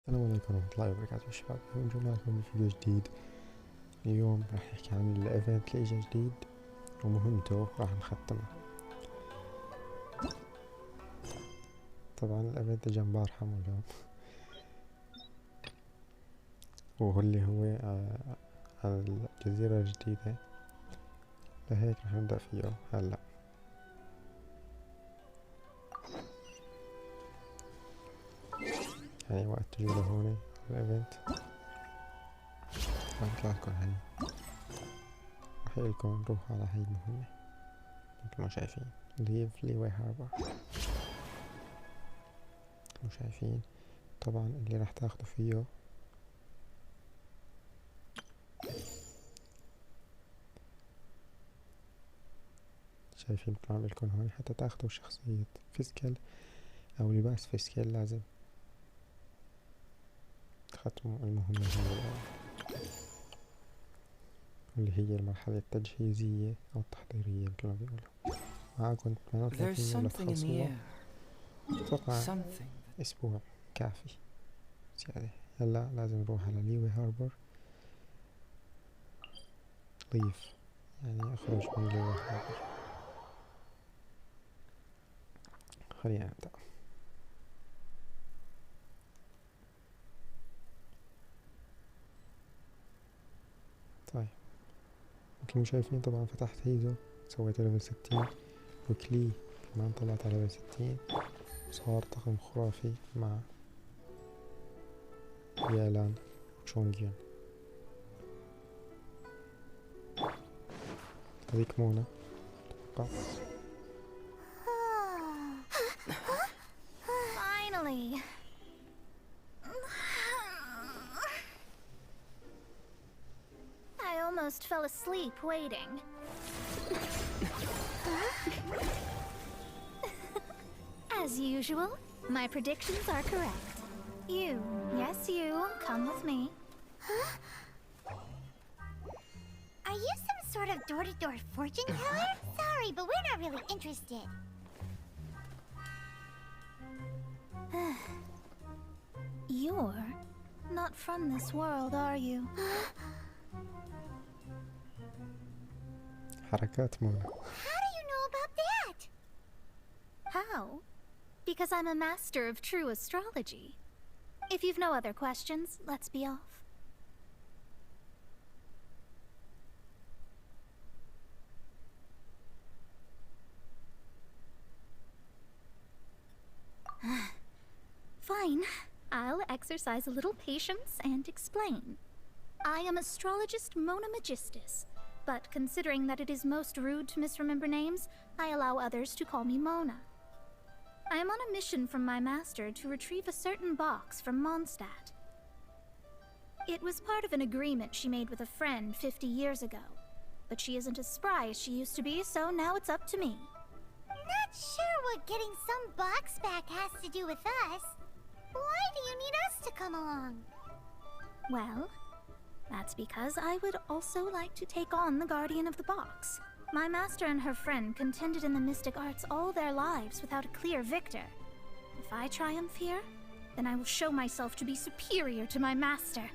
السلام عليكم ورحمة الله وبركاته شباب. اليوم جمعنا لكم بفيديو جديد. اليوم راح نحكي عن الايفينت اللي اجا جديد ومهمته راح نختمها. طبعا الايفينت اجا امبارحة مو اليوم، وهو اللي هو على الجزيرة الجديدة، لهيك راح نبدأ فيه هلا. يعني وقت تجوا لهون الايفينت راح يطلع لكم هاي، راح يقولكم نروحوا على هاي المهمة مثل ما شايفين، leave leeway harbor. مو شايفين طبعا اللي راح تاخدوا فيه شايفين بطلع لكم هون حتى تاخدوا شخصية فيسكال او لباس فيسكال، لازم تختموا المهمة هاي اللي هي المرحلة التجهيزية او التحضيرية مثل ما بيقولوا. معاكم 38 ولا تخلصوها، اتوقع اسبوع كافي زيادة. هلا لازم نروح على ليوي هاربر، ليف يعني اخرج من ليوي هاربر. خلينا نبدأ. طيب مثل ما شايفين طبعا فتحت هيزو، سويت ليفل 60 وكلي كمان طلعت على ليفل 60، صار طقم خرافي مع يالان وشونجين. هذيك مونا اتوقع. Finally. I almost fell asleep waiting. As usual, my predictions are correct. Yes you, come with me. Are you some sort of door-to-door fortune teller? Sorry, but we're not really interested. You're not from this world, are you? حركات مونا. How do you know about that? How? Because I'm a master of true astrology. If you've no other questions, let's be off. Fine. I'll exercise a little patience and explain. I am astrologist Mona Magistus, but considering that it is most rude to misremember names, I allow others to call me Mona. I am on a mission from my master to retrieve a certain box from Mondstadt. It was part of an agreement she made with a friend 50 years ago, but she isn't as spry as she used to be, so now it's up to me. Not sure what getting some box back has to do with us. Why do you need us to come along? Well, that's because I would also like to take on the guardian of the box. My master and her friend contended in the mystic arts all their lives without a clear victor. If I triumph here, then I will show myself to be superior to my master.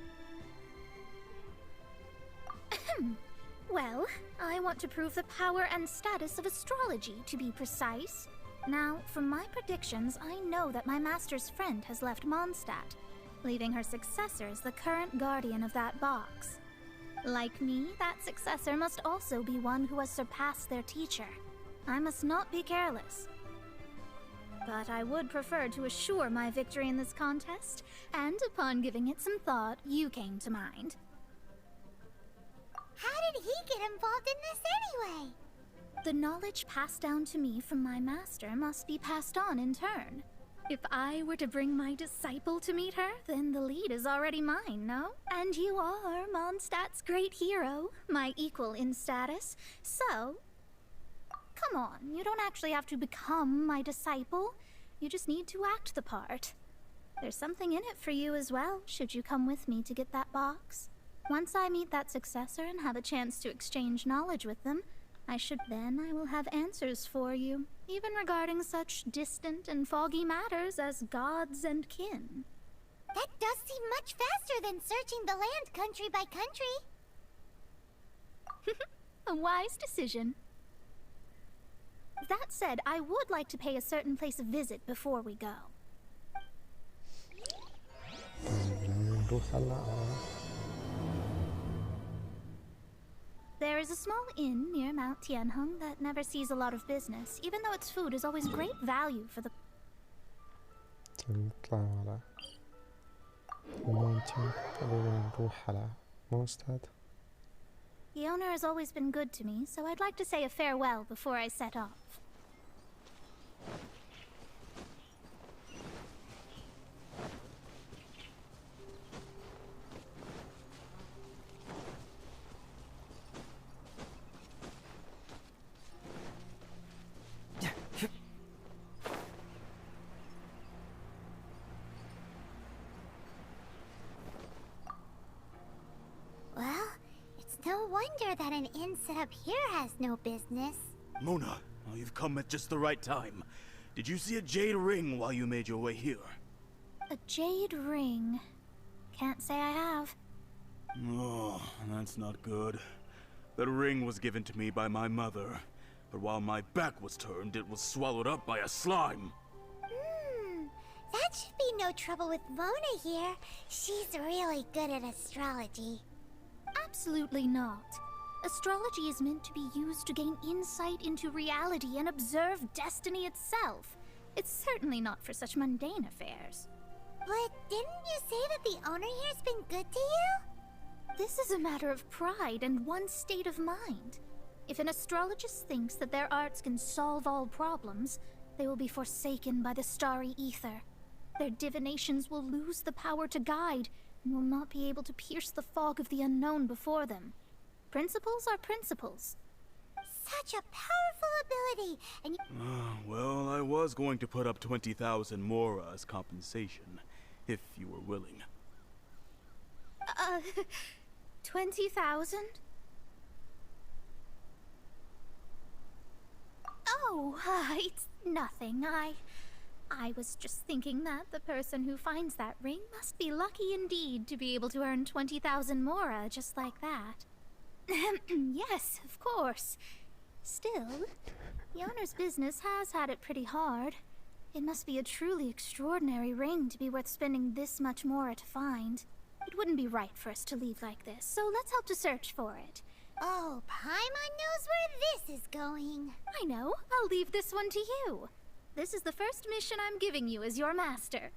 Well, I want to prove the power and status of astrology, to be precise. Now, from my predictions, I know that my master's friend has left Mondstadt, leaving her successor as the current guardian of that box. Like me, that successor must also be one who has surpassed their teacher. I must not be careless. But I would prefer to assure my victory in this contest, and upon giving it some thought, you came to mind. How did he get involved in this anyway? The knowledge passed down to me from my master must be passed on in turn. If I were to bring my disciple to meet her, then the lead is already mine, no? And you are Mondstadt's great hero, my equal in status, so... Come on, you don't actually have to become my disciple. You just need to act the part. There's something in it for you as well, should you come with me to get that box. Once I meet that successor and have a chance to exchange knowledge with them, I will have answers for you, even regarding such distant and foggy matters as gods and kin. That does seem much faster than searching the land country by country. A wise decision. That said, I would like to pay a certain place a visit before we go. There is a small inn near Mount Tianheng that never sees a lot of business, even though its food is always great value for the... نطلع على المونتين قبل نروح على موستاد. The owner has always been good to me, so I'd like to say a farewell before I set off. Well, it's no wonder that an inn set up here has no business. Mona, oh, you've come at just the right time. Did you see a jade ring while you made your way here? A jade ring. Can't say I have. Oh, that's not good. That ring was given to me by my mother, but while my back was turned, it was swallowed up by a slime. That should be no trouble with Mona here. She's really good at astrology. Absolutely not. Astrology is meant to be used to gain insight into reality and observe destiny itself. It's certainly not for such mundane affairs. But didn't you say that the owner here's been good to you? This is a matter of pride and one's state of mind. If an astrologist thinks that their arts can solve all problems, they will be forsaken by the starry ether. Their divinations will lose the power to guide and will not be able to pierce the fog of the unknown before them. Principles are principles. Such a powerful ability, and you... Well, I was going to put up 20,000 mora as compensation, if you were willing. 20,000? Oh, it's nothing. I was just thinking that the person who finds that ring must be lucky indeed to be able to earn 20,000 mora just like that. Yes, of course. Still, the owner's business has had it pretty hard. It must be a truly extraordinary ring to be worth spending this much mora to find. It wouldn't be right for us to leave like this, so let's help to search for it. Oh, Paimon knows where this is going. I know. I'll leave this one to you. This is the first mission I'm giving you as your master.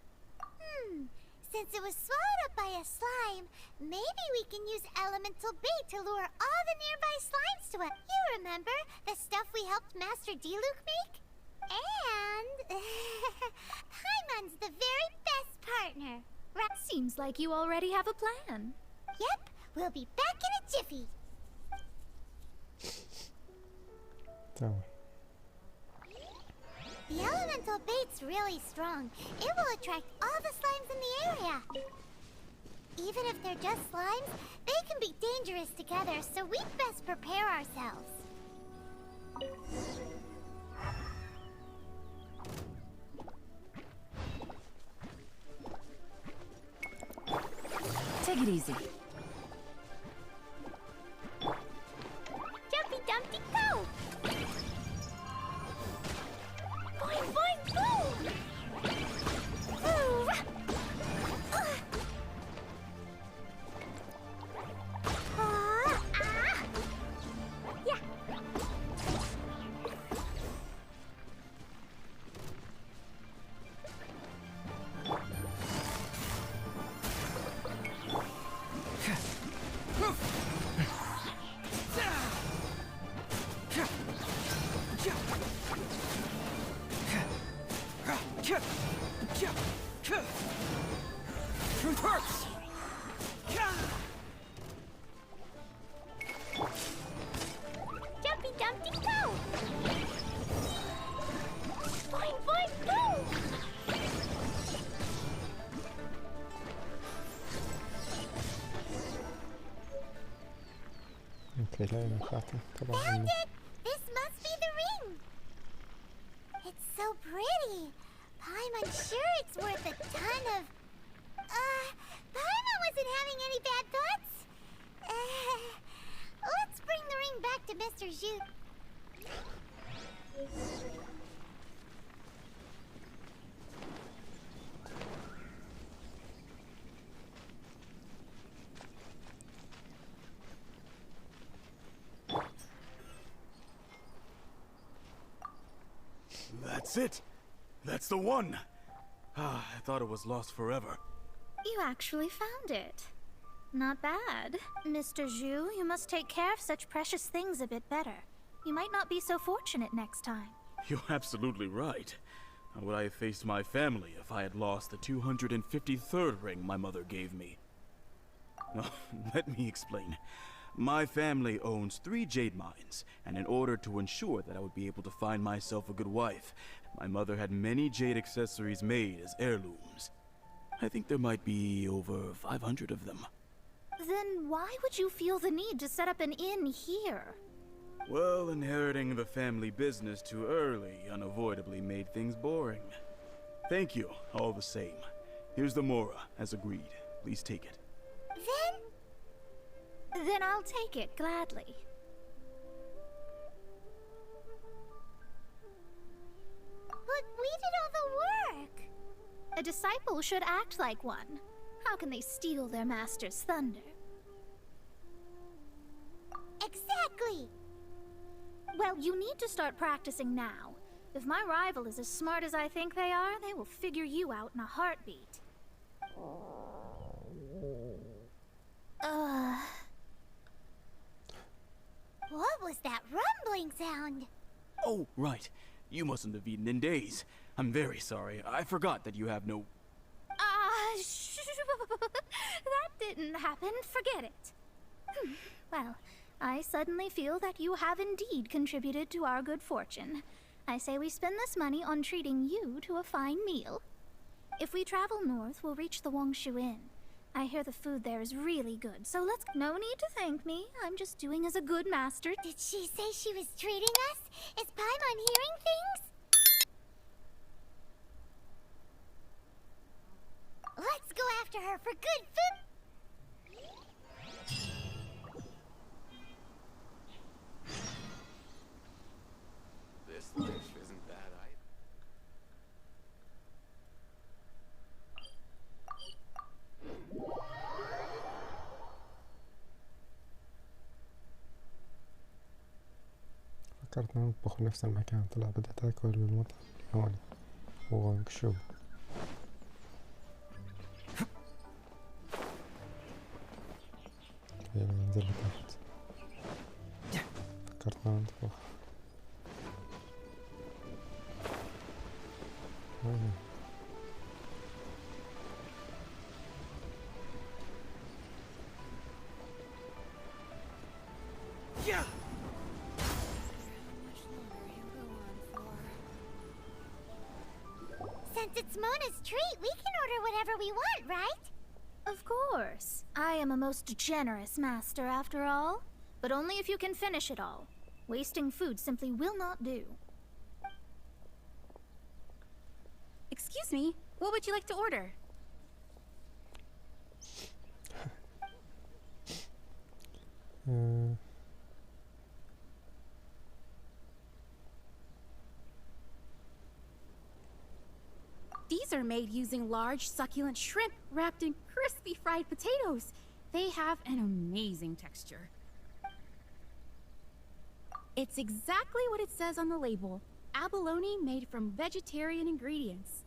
Since it was swallowed up by a slime, maybe we can use elemental bait to lure all the nearby slimes to it. You remember the stuff we helped Master Diluc make? And Paimon's the very best partner. Right? Seems like you already have a plan. Yep, we'll be back in a jiffy. تمام. The elemental bait's really strong. It will attract all the slimes in the area. Even if they're just slimes, they can be dangerous together, so we'd best prepare ourselves. Take it easy. Jumpy Dumpty go! Boing boing boom! Ooh. Yeah. Truth hurts! Jumpy Dumpty go! Boing boing boom! اوكي لقينا الخاتم طبعا Found it! This must be the ring! It's so pretty! Paimon's sure it's worth a ton of... Paimon wasn't having any bad thoughts. Let's bring the ring back to Mr. Zhu. That's it! That's the one! I thought it was lost forever. You actually found it. Not bad. Mr. Zhu, you must take care of such precious things a bit better. You might not be so fortunate next time. You're absolutely right. How would I have faced my family if I had lost the 253rd ring my mother gave me? Let me explain. My family owns 3 jade mines, and in order to ensure that I would be able to find myself a good wife, my mother had many jade accessories made as heirlooms. I think there might be over 500 of them. Then why would you feel the need to set up an inn here? Well, inheriting the family business too early unavoidably made things boring. Thank you, all the same. Here's the mora, as agreed. Please take it. Then I'll take it gladly. But we did all the work. A disciple should act like one. How can they steal their master's thunder? Exactly. Well, you need to start practicing now. If my rival is as smart as I think they are, they will figure you out in a heartbeat. What was that rumbling sound? Oh, right. You mustn't have eaten in days. I'm very sorry. I forgot that you have no... That didn't happen. Forget it. Well, I suddenly feel that you have indeed contributed to our good fortune. I say we spend this money on treating you to a fine meal. If we travel north, we'll reach the Wangshu Inn. I hear the food there is really good, so let's... No need to thank me. I'm just doing as a good master. Did she say she was treating us? Is Paimon hearing things? Let's go after her for good food. This life isn't bad either. فكرت نطبخ في نفس المكان، طلع بدأت أكل بالمطعم الياباني وانشاء. يلا ننزل لتحت. فكرت نطبخ. Yeah. Since it's Mona's treat, we can order whatever we want, right? Of course. I am a most generous master, after all. But only if you can finish it all. Wasting food simply will not do. Excuse me, what would you like to order? These are made using large, succulent shrimp wrapped in crispy fried potatoes. They have an amazing texture. It's exactly what it says on the label. Abalone made from vegetarian ingredients.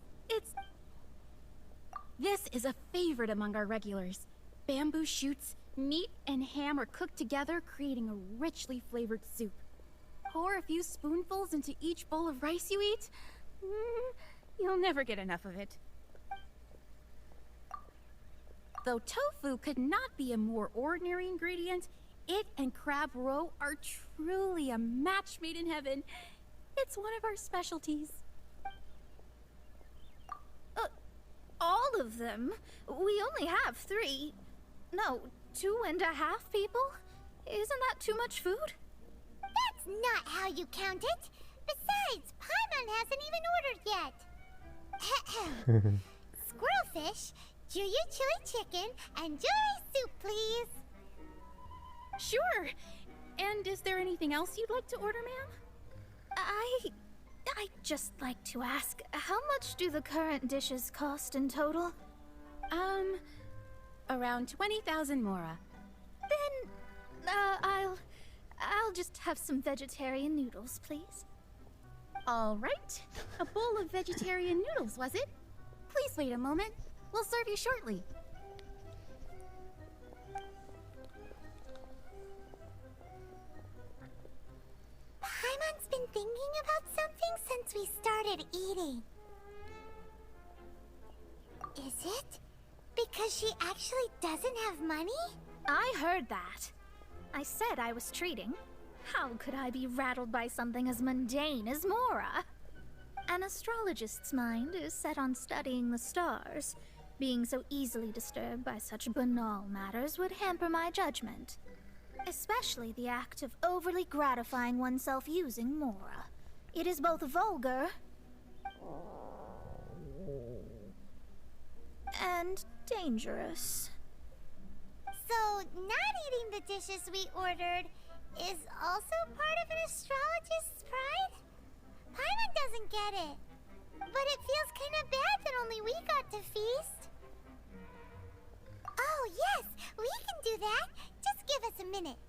This is a favorite among our regulars. Bamboo shoots, meat, and ham are cooked together, creating a richly flavored soup. Pour a few spoonfuls into each bowl of rice you eat. You'll never get enough of it. Though tofu could not be a more ordinary ingredient, it and crab roe are truly a match made in heaven. It's one of our specialties. All of them? We only have 3. No, 2.5 people? Isn't that too much food? That's not how you count it. Besides, Paimon hasn't even ordered yet. Squirrelfish, Juyu chili chicken and juri soup, please. Sure. And is there anything else you'd like to order, ma'am? I'd just like to ask, how much do the current dishes cost in total? Around 20,000 mora. Then, I'll just have some vegetarian noodles, please. All right. A bowl of vegetarian noodles, was it? Please wait a moment. We'll serve you shortly. Paimon's been thinking about something since we started eating. Is it because she actually doesn't have money? I heard that. I said I was treating. How could I be rattled by something as mundane as Mora? An astrologist's mind is set on studying the stars. Being so easily disturbed by such banal matters would hamper my judgment. Especially the act of overly gratifying oneself using Mora. It is both vulgar and dangerous. So, not eating the dishes we ordered is also part of an astrologist's pride? Paimon doesn't get it. But it feels kind of bad that only we got to feast. Oh, yes, we can do that. Just give us a minute.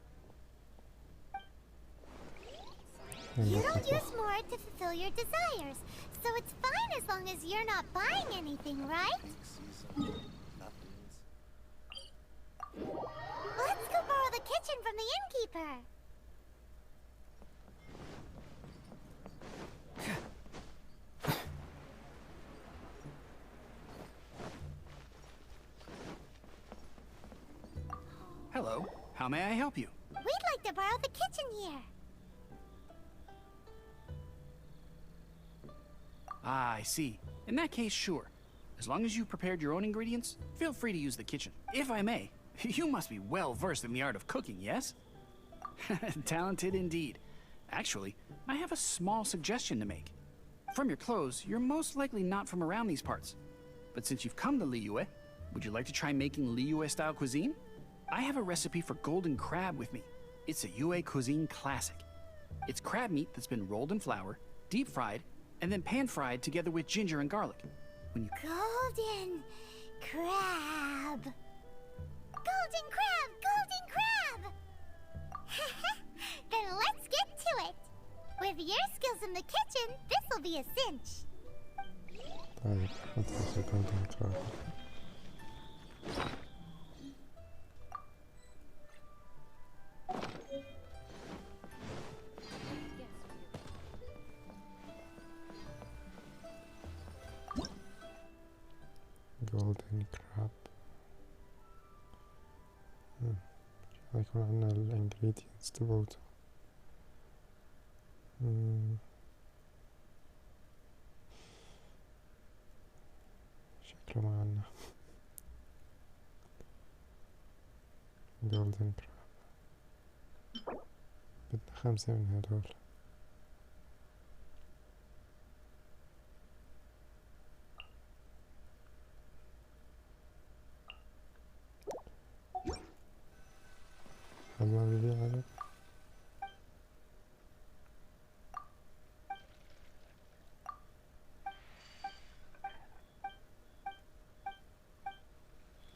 You don't use more to fulfill your desires, so it's fine as long as you're not buying anything, right? Let's go borrow the kitchen from the innkeeper. Hello, how may I help you? We'd like to borrow the kitchen here. Ah, I see. In that case, sure. As long as you've prepared your own ingredients, feel free to use the kitchen. If I may, you must be well versed in the art of cooking, yes? Talented indeed. Actually, I have a small suggestion to make. From your clothes, you're most likely not from around these parts. But since you've come to Liyue, would you like to try making Liyue-style cuisine? I have a recipe for golden crab with me. It's a Yue cuisine classic. It's crab meat that's been rolled in flour, deep fried, and then pan-fried together with ginger and garlic. When you... Golden crab. Golden crab! Golden crab! Then let's get to it. With your skills in the kitchen, this'll be a cinch. طيب ندخل جولدين كراب. جولدين كراب. يكون عندنا الانجريدينتس تبعته. شكله ما عنا. جولدين كراب بدنا 5 من هدول. هل ما بيبيع علب؟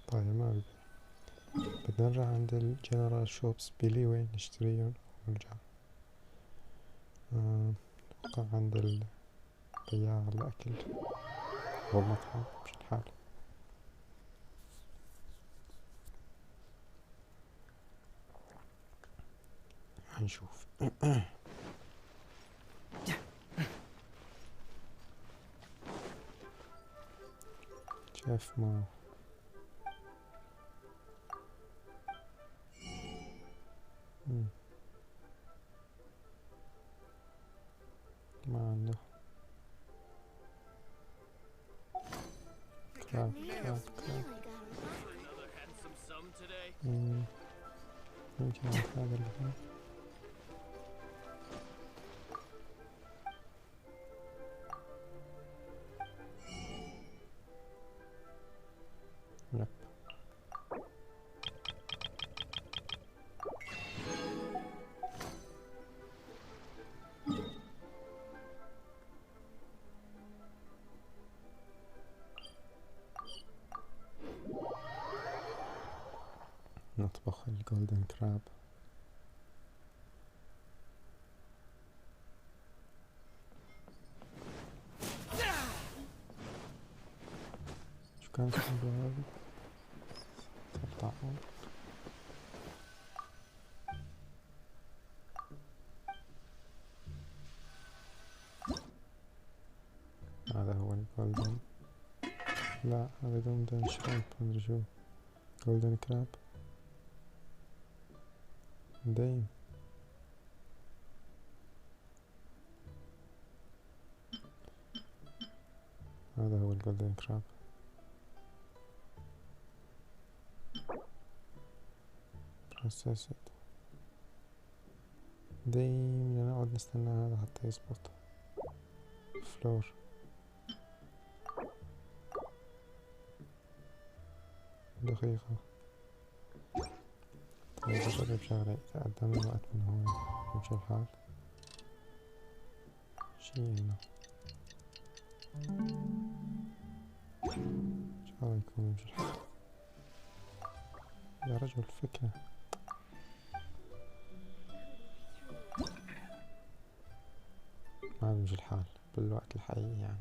طيب ما بيبيع. بدنا نرجع عند الجنرال شوبس بليوي نشتريهم ونرجع. نوقع عند البياع الأكل أو المطعم مش الحال. هنشوف. شاف ما ما عنده كراب. يمكن هذا اللي هنا. يب. نطبخ الجولدن كراب. شو كان اسمه هذا؟ الطاعون. هذا هو الجولدن. لا هذا جولدن شريمب مدري شو. جولدن كراب دايم. هذا هو الجولدن كراب. بروسيسد دايم. نقعد نستنى هذا حتى يزبط. فلور. دقيقة. طيب أجرب شغلة. إذا قدم الوقت من هون يمشي الحال. شي هنا إن شاء الله يكون يمشي الحال. يا رجل فكرة. ما بيمشي الحال بالوقت الحقيقي يعني.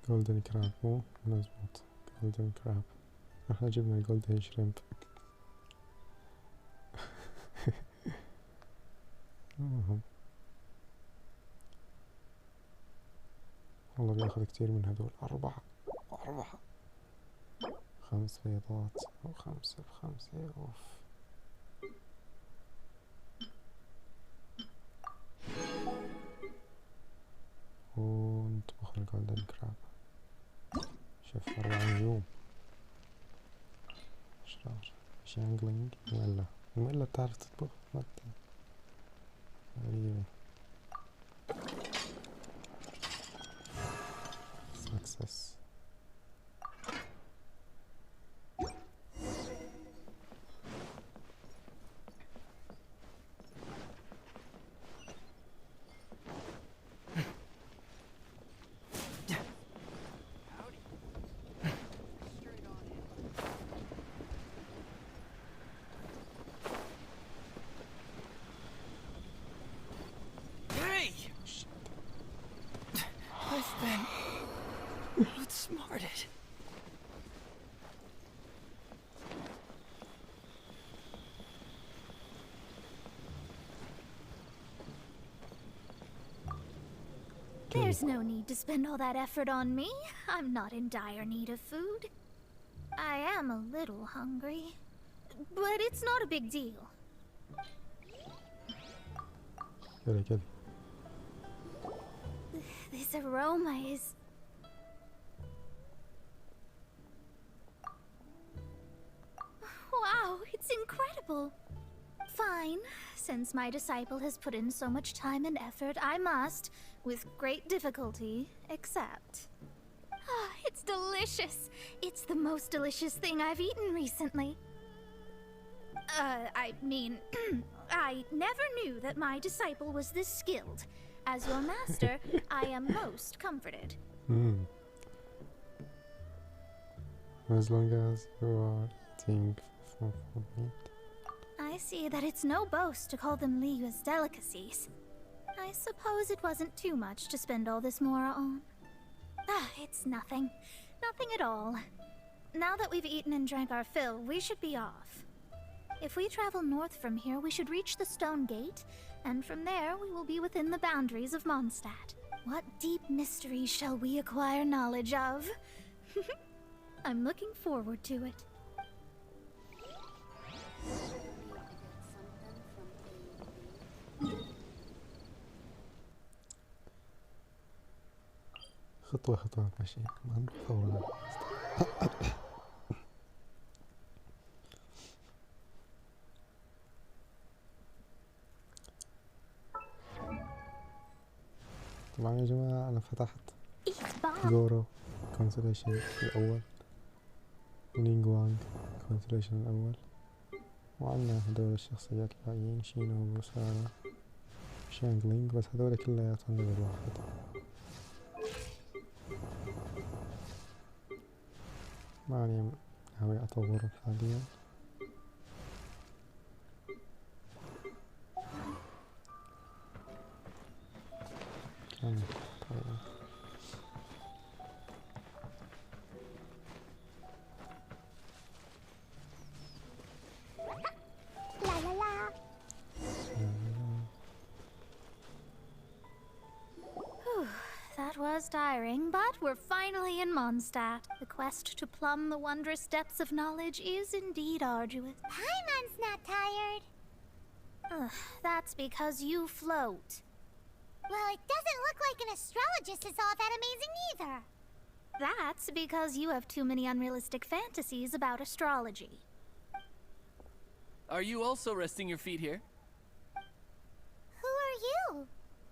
جولدن كراب مو مظبوط. جولدن كراب. احنا جبنا الجولدن شريمب. المهم والله بياخذ كتير من هدول. 4 5 بيضات أو 5 ب5. أوف. ونطبخ الجولدن كراب. شوف 4 يوم. أشرار. شانجلينج ولا بتعرف تطبخ؟ غريبة. سكسس. There's no need to spend all that effort on me. I'm not in dire need of food. I am a little hungry, but it's not a big deal. كده. This aroma is... Wow, it's incredible. Fine. Since my disciple has put in so much time and effort, I must, with great difficulty, accept. Ah, it's delicious. It's the most delicious thing I've eaten recently. I mean, I never knew that my disciple was this skilled. As your master, I am most comforted. As long as you are eating from meat. I see that it's no boast to call them Liyue's delicacies. I suppose it wasn't too much to spend all this mora on. Ah, it's nothing. Nothing at all. Now that we've eaten and drank our fill, we should be off. If we travel north from here, we should reach the stone gate, and from there we will be within the boundaries of Mondstadt. What deep mysteries shall we acquire knowledge of? I'm looking forward to it. خطوة خطوة ماشي. ما نروح فورا. طبعا يا جماعة أنا فتحت جورو كونسليشن الأول، ونينغوانغ كونسليشن الأول، وعنا هدول الشخصيات الباقيين شينو وسارة شانغلينغ، بس هدول كلياتهم ليفل واحد. ماني ناوي أطورهم حاليا. كان طيب. لا لا لا. That was tiring, but we're finally in Mondstadt. The quest to plumb the wondrous depths of knowledge is indeed arduous. Paimon's not tired. That's because you float. Well, it doesn't look like an astrologist is all that amazing either. That's because you have too many unrealistic fantasies about astrology. Are you also resting your feet here? Who are you?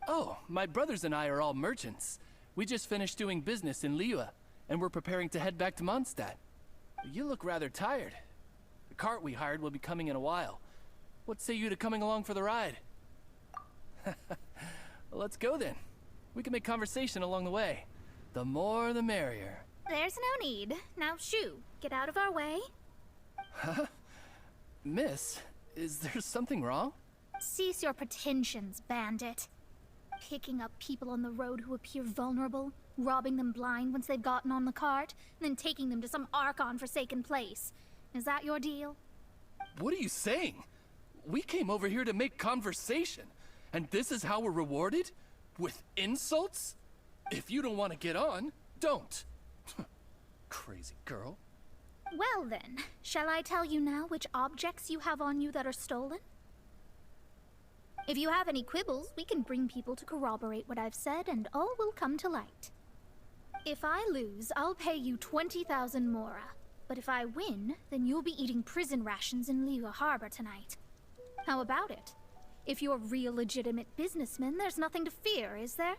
Oh, my brothers and I are all merchants. We just finished doing business in Liyue, and we're preparing to head back to Mondstadt. You look rather tired. The cart we hired will be coming in a while. What say you to coming along for the ride? Well, let's go then. We can make conversation along the way. The more the merrier. There's no need. Now shoo, get out of our way. Huh? Miss, is there something wrong? Cease your pretensions, bandit. Picking up people on the road who appear vulnerable, robbing them blind once they've gotten on the cart, and then taking them to some Archon-forsaken place. Is that your deal? What are you saying? We came over here to make conversation, and this is how we're rewarded? With insults? If you don't want to get on, don't. Crazy girl. Well then, shall I tell you now which objects you have on you that are stolen? If you have any quibbles, we can bring people to corroborate what I've said, and all will come to light. If I lose, I'll pay you 20,000 mora. But if I win, then you'll be eating prison rations in Liyue Harbor tonight. How about it? If you're real legitimate businessmen, there's nothing to fear, is there?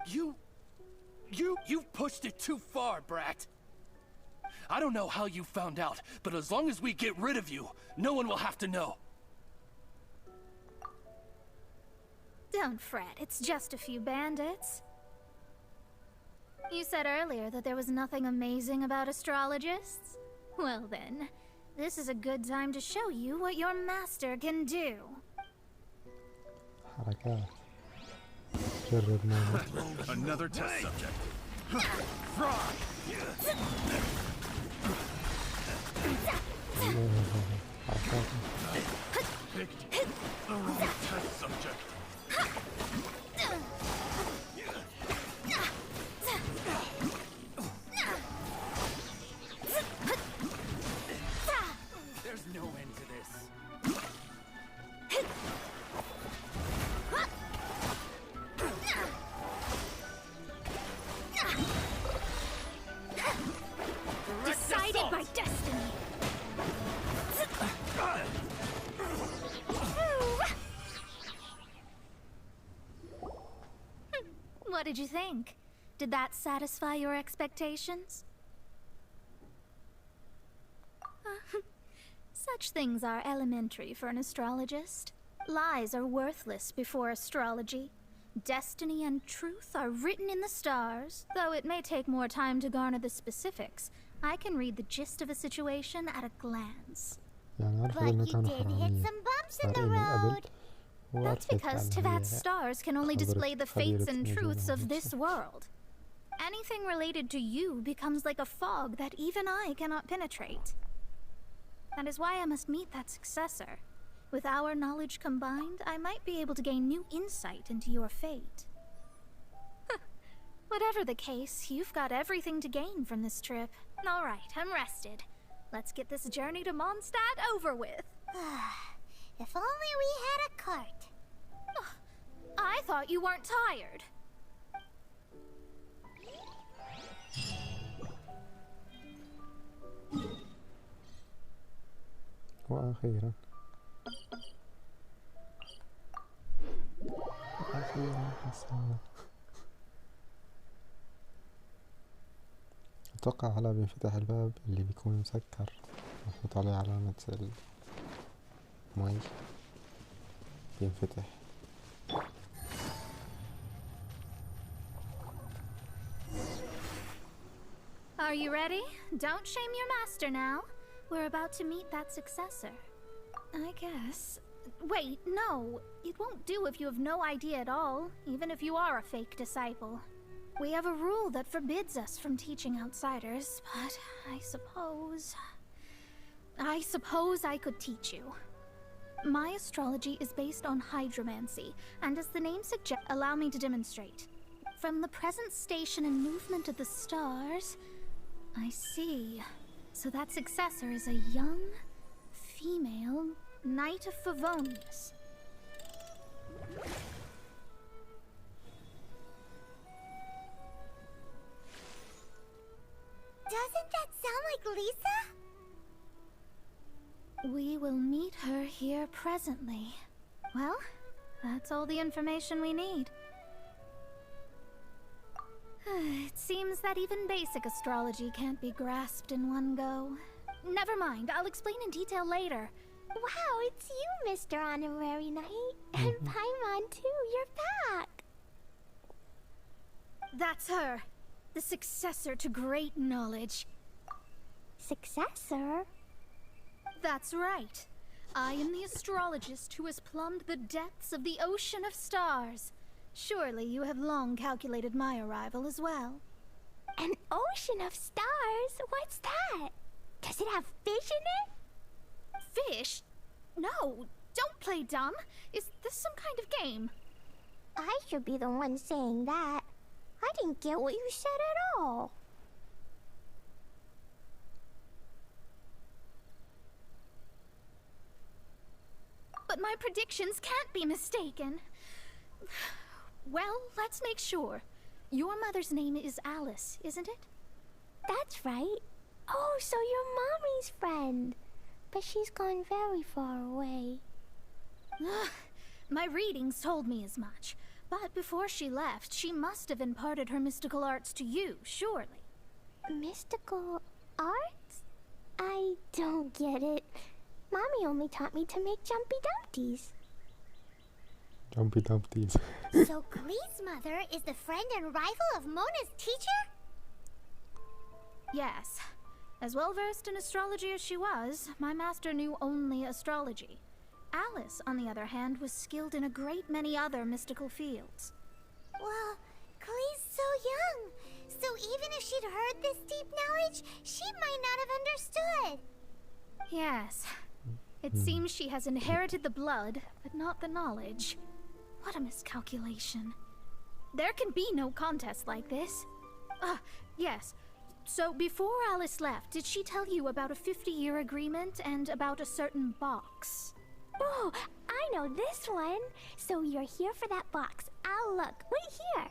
You've pushed it too far, brat. I don't know how you found out, but as long as we get rid of you, no one will have to know. Don't fret, it's just a few bandits. You said earlier that there was nothing amazing about astrologists? Well then, this is a good time to show you what your master can do. حركات. جرب نومك. Another test subject. حركات. Picked the wrong test subject. There's no end to this. Decided by destiny. What did you think? Did that satisfy your expectations? Such things are elementary for an astrologist. Lies are worthless before astrology. Destiny and truth are written in the stars. Though it may take more time to garner the specifics, I can read the gist of a situation at a glance. But you did hit some bumps in the road. That's because Tivat's stars can only display the fates and truths of this world. Anything related to you becomes like a fog that even I cannot penetrate. That is why I must meet that successor. With our knowledge combined, I might be able to gain new insight into your fate. Whatever the case, you've got everything to gain from this trip. All right, I'm rested. Let's get this journey to Mondstadt over with. If only we had a cart. I thought you weren't tired. وأخيرا حصلنا. أتوقع على بينفتح الباب اللي بيكون مسكر محطوط عليه علامة المي بينفتح. Are you ready? Don't shame your master now. We're about to meet that successor. I guess. Wait, no. It won't do if you have no idea at all, even if you are a fake disciple. We have a rule that forbids us from teaching outsiders, but I suppose I could teach you. My astrology is based on hydromancy, and as the name suggests, allow me to demonstrate. From the present station and movement of the stars, I see. So that successor is a young, female Knight of Favonius. Doesn't that sound like Lisa? We will meet her here presently. Well, that's all the information we need. It seems that even basic astrology can't be grasped in one go. Never mind, I'll explain in detail later. Wow, it's you, Mr. Honorary Knight. And Paimon too, you're back. That's her. The successor to great knowledge. Successor? That's right. I am the astrologist who has plumbed the depths of the ocean of stars. Surely you have long calculated my arrival as well. An ocean of stars? What's that? Does it have fish in it? Fish? No, don't play dumb. Is this some kind of game? I should be the one saying that. I didn't get what you said at all. But my predictions can't be mistaken. Well, let's make sure. Your mother's name is Alice, isn't it? That's right. Oh, so you're Mommy's friend. But she's gone very far away. My readings told me as much. But before she left, she must have imparted her mystical arts to you, surely. Mystical arts? I don't get it. Mommy only taught me to make Jumpy Dumpties. Jumpy Dumpties. So Glee's mother is the friend and rival of Mona's teacher? Yes. As well versed in astrology as she was, my master knew only astrology. Alice, on the other hand, was skilled in a great many other mystical fields. Well, Glee's so young. So even if she'd heard this deep knowledge, she might not have understood. Yes. It seems she has inherited the blood, but not the knowledge. What a miscalculation. There can be no contest like this. Yes. So before Alice left, did she tell you about a 50-year agreement and about a certain box? Oh, I know this one. So you're here for that box. I'll look. Wait here.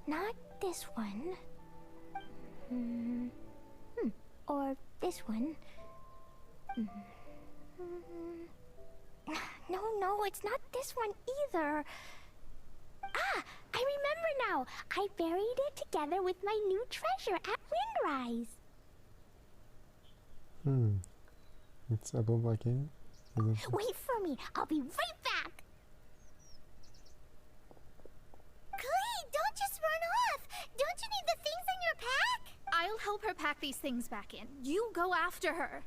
Not this one. Or this one. No, it's not this one either. Ah, I remember now. I buried it together with my new treasure at Windrise. It's above again. Wait for me. I'll be right back. Glee, don't just run off. Don't you need the things in your pack? I'll help her pack these things back in. You go after her.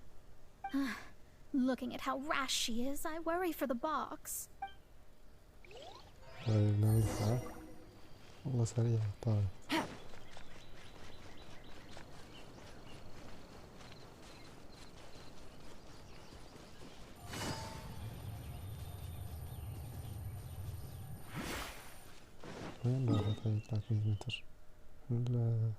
Looking at how rash she is, I worry for the box. طيب نعمل والله سريع طيب. وين ضغط 300 متر؟ لا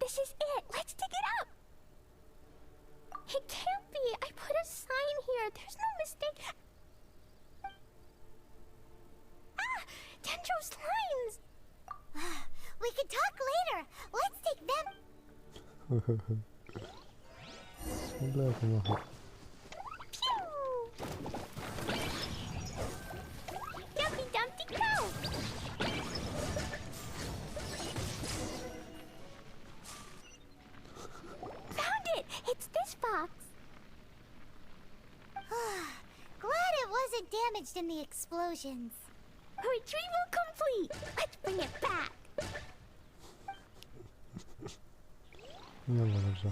This is it. Let's dig it up. It can't be. I put a sign here. There's no mistake. لكن واحد Dumpy Dumpty go! Found it! It's this box. Glad it wasn't damaged in the explosions. Retrieval complete! Let's bring it back! يلا نرجع.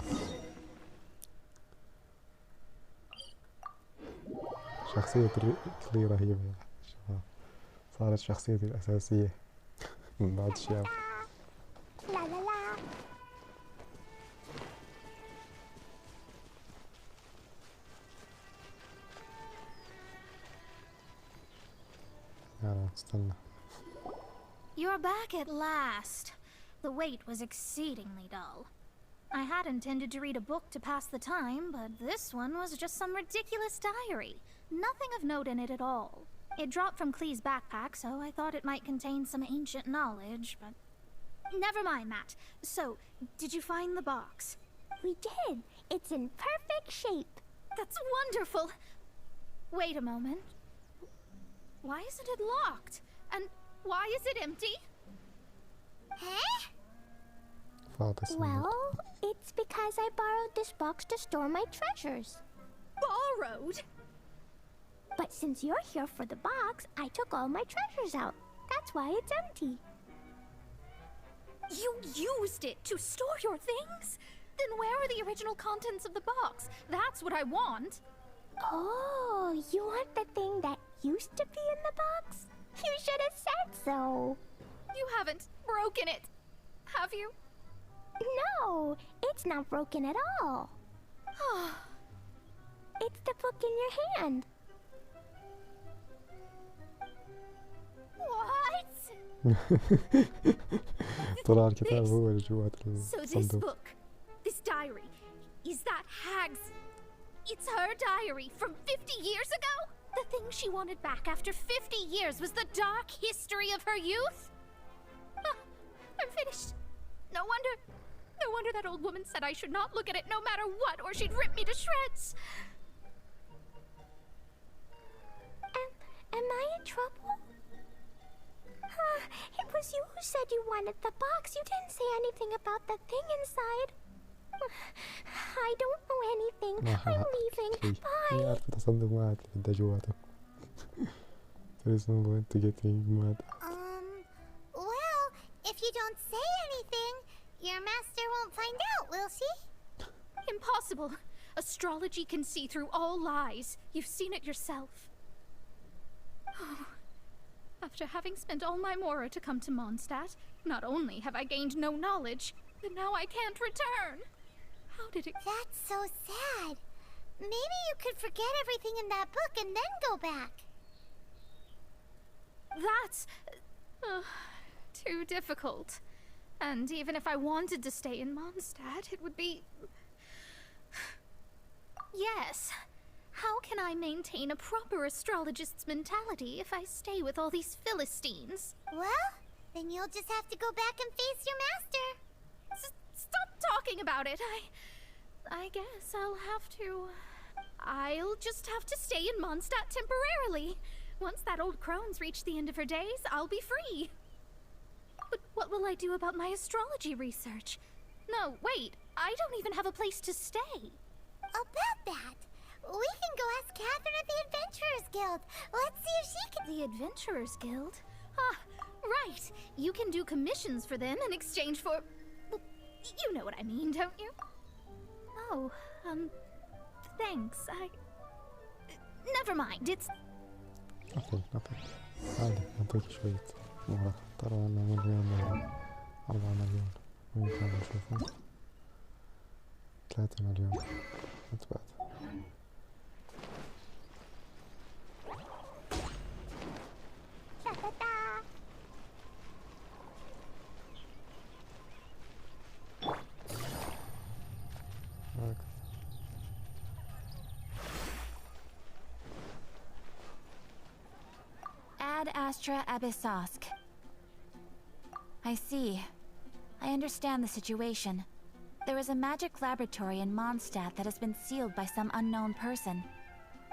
شخصية كلي رهيبة يا شباب، صارت شخصيتي الأساسية من بعد شياب. لا لا لا. يلا استنى. You're back at last. The wait was exceedingly dull. I had intended to read a book to pass the time, but this one was just some ridiculous diary. Nothing of note in it at all. It dropped from Clee's backpack, so I thought it might contain some ancient knowledge, but... Never mind that. So, did you find the box? We did. It's in perfect shape. That's wonderful! Wait a moment. Why isn't it locked? And why is it empty? Huh? فاضي. Well, it's because I borrowed this box to store my treasures. Borrowed? But since you're here for the box, I took all my treasures out. That's why it's empty. You used it to store your things? Then where are the original contents of the box? That's what I want. Oh, you want the thing that used to be in the box? You should have said so. You haven't broken it, have you? No, it's not broken at all. It's the book in your hand. What? طلع الكتاب هو اللي جوات So this الصندوق. book, this diary, is that Hag's... It's her diary from 50 years ago? The thing she wanted back after 50 years was the dark history of her youth? I'm finished. No wonder that old woman said I should not look at it no matter what, or she'd rip me to shreds. Am I in trouble? It was you who said you wanted the box. You didn't say anything about the thing inside. I don't know anything. I'm leaving. هي Bye. عارفة تصندوق ما عاد بدها جواته. There is no point to getting mad. Well, if you don't say anything, your master won't find out, will she? Impossible. Astrology can see through all lies. You've seen it yourself. After having spent all my mora to come to Mondstadt, not only have I gained no knowledge, but now I can't return. How did it... That's so sad. Maybe you could forget everything in that book and then go back. That's... too difficult. And even if I wanted to stay in Mondstadt, it would be... Yes. How can I maintain a proper astrologist's mentality if I stay with all these Philistines? Well, then you'll just have to go back and face your master. Stop talking about it. I guess I'll have to... I'll just have to stay in Mondstadt temporarily. Once that old crone's reached the end of her days, I'll be free. But what will I do about my astrology research? No, wait. I don't even have a place to stay. About that, we can go ask Catherine at the Adventurers Guild. Let's see if she can... The Adventurers Guild? Ah, right. You can do commissions for them in exchange for... Well, you know what I mean, don't you? Oh, thanks. Never mind, it's... Nothing. عادي نعطيك شوية مهلة. ترى أنا مليون 4 مليون. وين كانوا نشوفهم؟ 3 مليون. متبعت. Ad Astra Abyssosk. I see. I understand the situation. There is a magic laboratory in Mondstadt that has been sealed by some unknown person.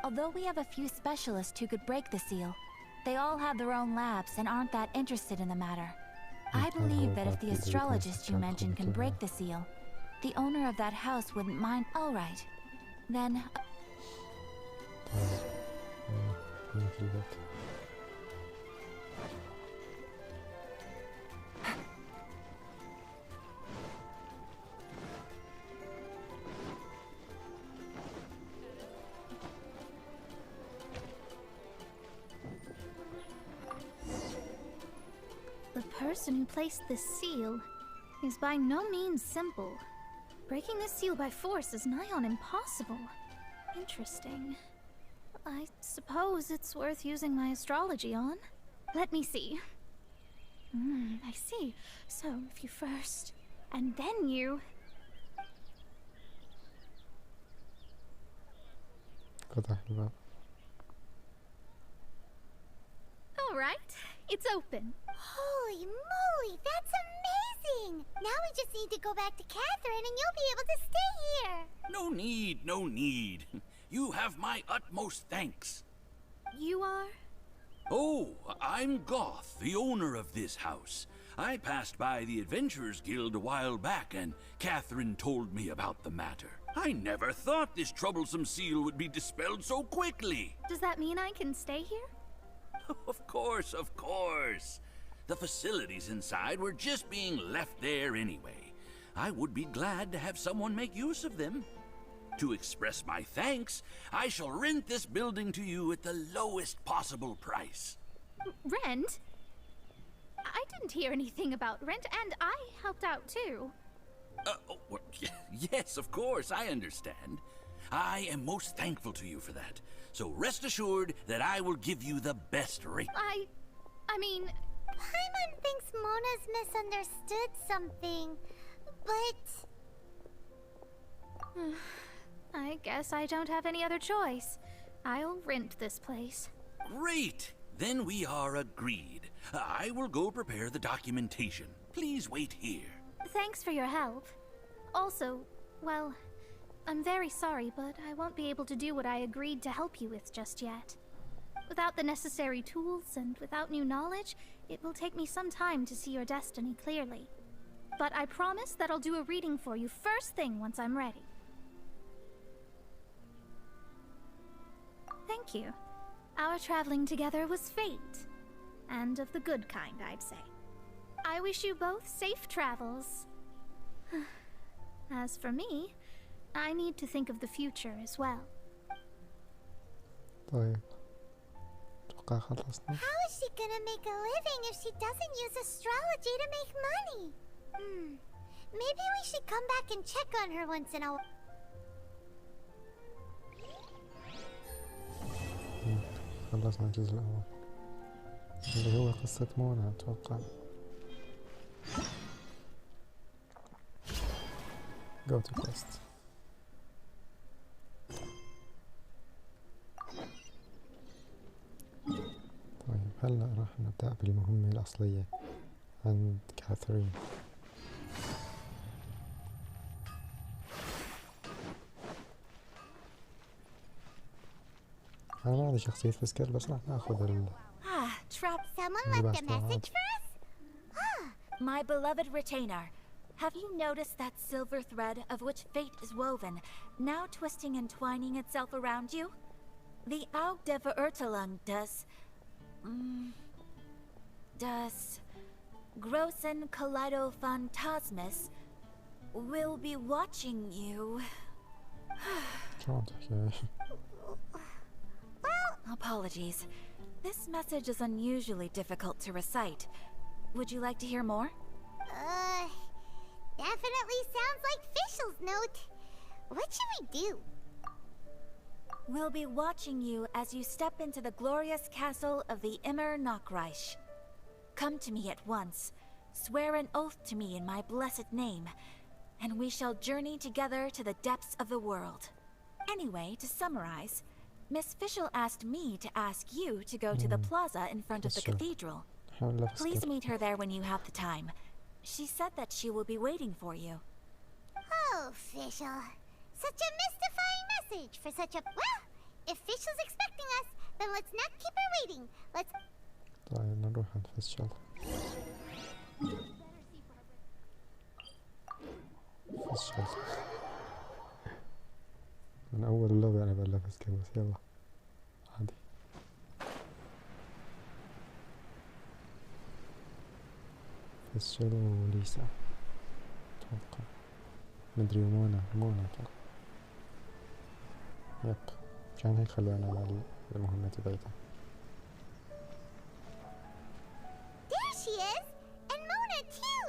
Although we have a few specialists who could break the seal, they all have their own labs and aren't that interested in the matter. I believe that if the astrologist you mentioned can break the seal, the owner of that house wouldn't mind. All right. Then... The person who placed this seal is by no means simple. Breaking this seal by force is nigh on impossible. Interesting. I suppose it's worth using my astrology on. Let me see. I see. So, if you first, and then you... Alright, it's open. Holy moly, that's amazing! Now we just need to go back to Catherine and you'll be able to stay here. No need, no need. You have my utmost thanks. You are? Oh, I'm Goth, the owner of this house. I passed by the Adventurers Guild a while back and Catherine told me about the matter. I never thought this troublesome seal would be dispelled so quickly. Does that mean I can stay here? Of course, of course. The facilities inside were just being left there anyway. I would be glad to have someone make use of them. To express my thanks, I shall rent this building to you at the lowest possible price. Rent? I didn't hear anything about rent, and I helped out too. Well, yes, of course, I understand. I am most thankful to you for that. So rest assured that I will give you the best rate. I mean... Paimon thinks Mona's misunderstood something, but... I guess I don't have any other choice. I'll rent this place. Great! Then we are agreed. I will go prepare the documentation. Please wait here. Thanks for your help. Also, well, I'm very sorry, but I won't be able to do what I agreed to help you with just yet. Without the necessary tools and without new knowledge, it will take me some time to see your destiny clearly. But I promise that I'll do a reading for you first thing once I'm ready. Thank you. Our traveling together was fate. And of the good kind, I'd say. I wish you both safe travels. As for me, I need to think of the future as well. طيب اتوقع خلصنا. How is she gonna make a living if she doesn't use astrology to make money? Maybe we should come back and check on her once in a while. خلصنا الجزء الأول اللي هو قصة مونا أتوقع. Go to quest. طيب هلا راح نبدأ بالمهمة الأصلية عند كاثرين. أنا ما عندي شخصية فسكر بس راح ناخذ Someone left a message for us? My beloved retainer, have you noticed that silver thread of which fate is woven, now twisting and twining itself around you? The Aug der Verurteilung does Großen Kaleido Phantasmus will be watching you. Apologies. This message is unusually difficult to recite. Would you like to hear more? Definitely sounds like Fishel's note. What should we do? We'll be watching you as you step into the glorious castle of the Immer Nachreich. Come to me at once, swear an oath to me in my blessed name, and we shall journey together to the depths of the world. Anyway, to summarize, Miss Fischel asked me to ask you to go to the plaza in front of the cathedral. Please meet her there when you have the time. She said that she will be waiting for you. Oh, Fischl. Such a mystifying message for such a... Well, if Fischl's expecting us, then let's not keep her waiting. Let's... طيب نروح عند فيشل. فيشل من أول اللعبة أنا بلبس كده، بس يلا عادي. فيشل وليسا أتوقع، مدري، ومونا أتوقع. يب، عشان هيك خلونا على المهمة تبعتها. There she is! And Mona too!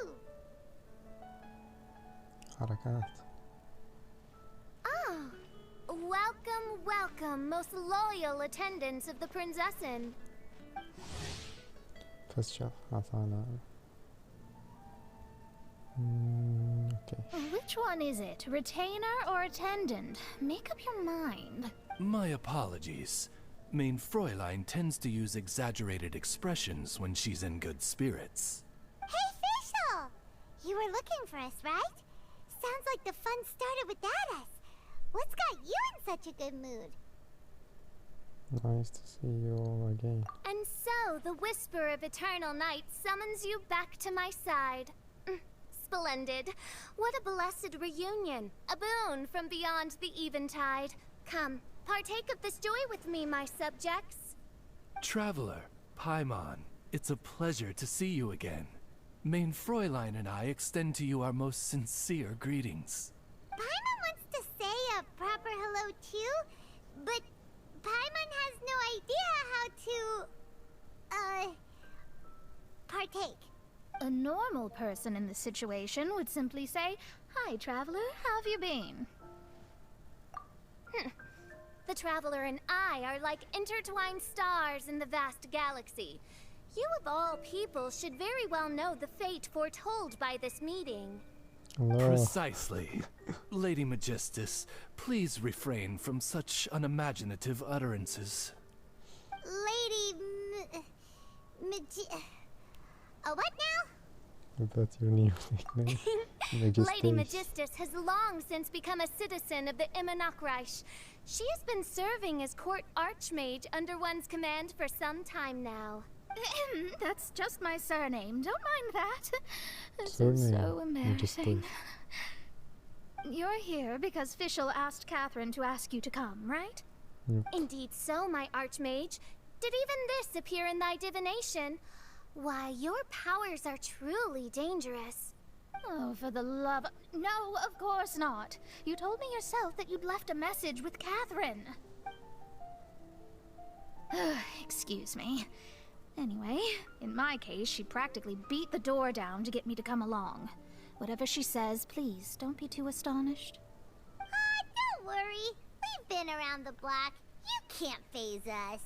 حركات. Oh, welcome, most loyal attendants of the Prinzessin. فيشل عطانا. Okay. Which one is it, retainer or attendant? Make up your mind. My apologies. Main Fräulein tends to use exaggerated expressions when she's in good spirits. Hey, Fischl! You were looking for us, right? Sounds like the fun started without us. What's got you in such a good mood? Nice to see you all again. And so, the whisper of eternal night summons you back to my side. Splendid. What a blessed reunion. A boon from beyond the eventide. Come, partake of this joy with me, my subjects. Traveler, Paimon, it's a pleasure to see you again. Main Fräulein and I extend to you our most sincere greetings. Paimon wants to say a proper hello too, but Paimon has no idea how to, partake. A normal person in this situation would simply say, "Hi, traveler, how have you been?" The traveler and I are like intertwined stars in the vast galaxy. You of all people should very well know the fate foretold by this meeting. Hello. Precisely. Lady Magistus, please refrain from such unimaginative utterances. Lady what now? That's your new nickname. Lady Magistus has long since become a citizen of the Immernachtreich. She has been serving as court archmage under one's command for some time now. That's just my surname. Don't mind that. This is so embarrassing. You're here because Fischl asked Catherine to ask you to come, right? Yep. Indeed so, my archmage. Did even this appear in thy divination? Why, your powers are truly dangerous. Oh, for the love... No, of course not. You told me yourself that you'd left a message with Catherine. Excuse me. Anyway, in my case, she practically beat the door down to get me to come along. Whatever she says, please don't be too astonished. Don't worry. We've been around the block. You can't faze us.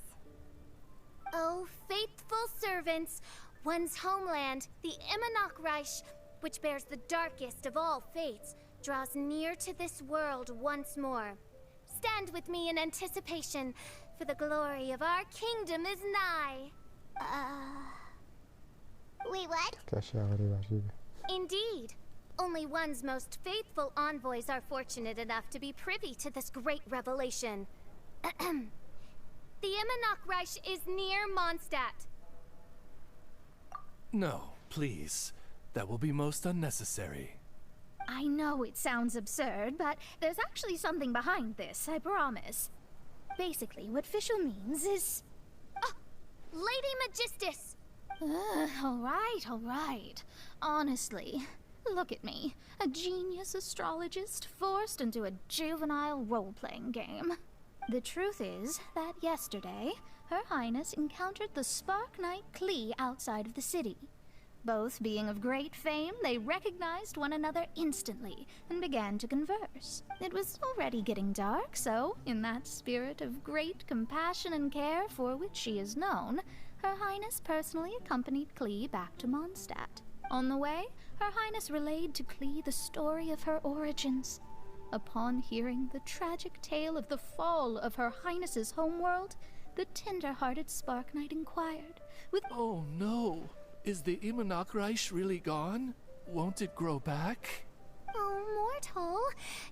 Oh, faithful servants, one's homeland, the Immernachtreich, which bears the darkest of all fates, draws near to this world once more. Stand with me in anticipation, for the glory of our kingdom is nigh. Wait, what? Indeed. Only one's most faithful envoys are fortunate enough to be privy to this great revelation. The Immernachtreich is near Mondstadt. No, please. That will be most unnecessary. I know it sounds absurd, but there's actually something behind this, I promise. Basically, what Fischl means is... Oh, Lady Magistus! All right. Honestly, look at me. A genius astrologist forced into a juvenile role-playing game. The truth is that yesterday, Her Highness encountered the Spark Knight Klee outside of the city. Both being of great fame, they recognized one another instantly and began to converse. It was already getting dark, so, in that spirit of great compassion and care for which she is known, Her Highness personally accompanied Klee back to Mondstadt. On the way, Her Highness relayed to Klee the story of her origins. Upon hearing the tragic tale of the fall of Her Highness's homeworld, the tender-hearted Spark Knight inquired, with... Oh no! Is the Immernachtreich really gone? Won't it grow back? Oh, mortal,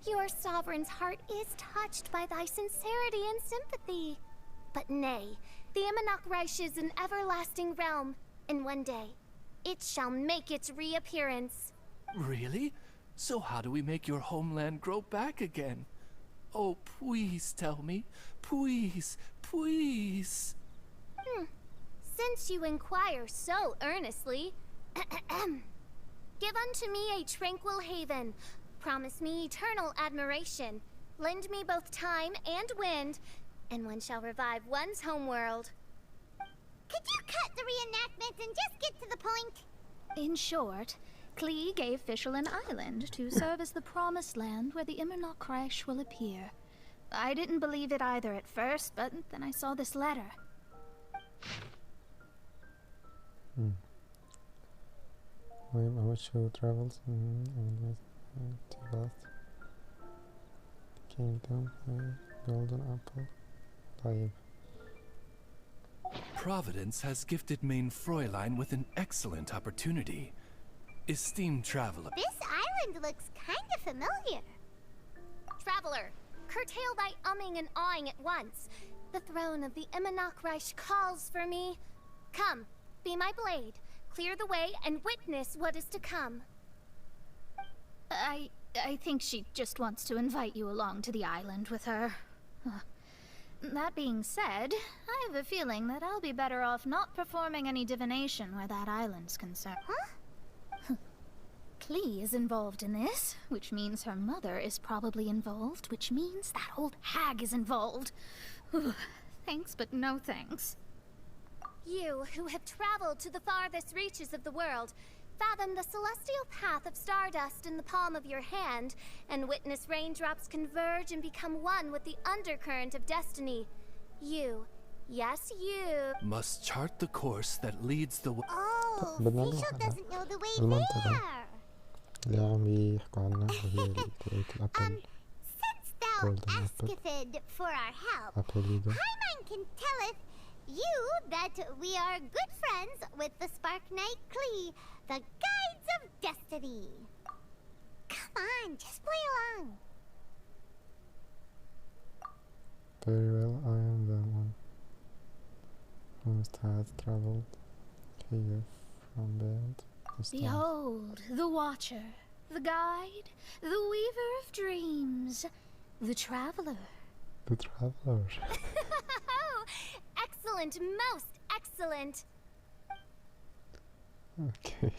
your sovereign's heart is touched by thy sincerity and sympathy. But nay, the Reich is an everlasting realm, and one day, it shall make its reappearance. Really? So how do we make your homeland grow back again? Oh, please tell me. Please, please. Since you inquire so earnestly, give unto me a tranquil haven. Promise me eternal admiration. Lend me both time and wind, and one shall revive one's homeworld. Could you cut the reenactment and just get to the point? In short, Klee gave Fischl an island to serve as the promised land where the Reich will appear. I didn't believe it either at first, but then I saw this letter. I wish you travels and to Bath. Kingdom, golden apple. طيب. Providence has gifted Main Fräulein with an excellent opportunity. Esteemed traveler. This island looks kind of familiar. Traveler, curtail thy umming and awing at once. The throne of the Reich calls for me. Come, be my blade. Clear the way and witness what is to come. I think she just wants to invite you along to the island with her. That being said, I have a feeling that I'll be better off not performing any divination where that island's concerned. Huh? Klee is involved in this, which means her mother is probably involved, which means that old hag is involved. Thanks, but no thanks. You, who have traveled to the farthest reaches of the world, fathom the celestial path of stardust in the palm of your hand, and witness raindrops converge and become one with the undercurrent of destiny. You, yes you, must chart the course that leads the way. Oh, Fischl doesn't know the way there. اللي عم يحكوا عنها وهي الأبل. Since thou asketh for our help, Paimon can telleth you that we are good friends with the Spark Knight Klee, the Guides of Destiny. Come on, just play along. Very well, I am the one who must have traveled here from bed. Behold, the Watcher, the Guide, the Weaver of Dreams, the Traveler. The Traveler. Excellent, most excellent. Okay.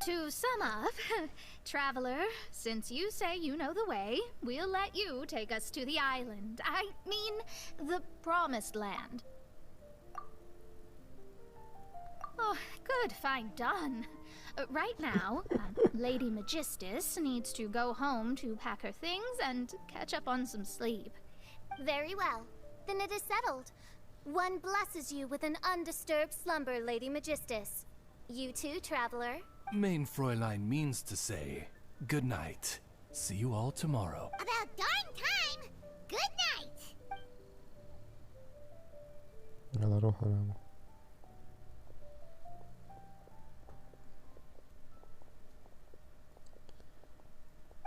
To sum up, Traveler, since you say you know the way, we'll let you take us to the island. I mean, the Promised Land. Oh, good, fine, done. Right now, Lady Magistus needs to go home to pack her things and catch up on some sleep. Very well. Then it is settled. One blesses you with an undisturbed slumber, Lady Magistus. You too, Traveler. Main Fräulein means to say, good night. See you all tomorrow. About darn time! Good night! يلا روحوا ناموا.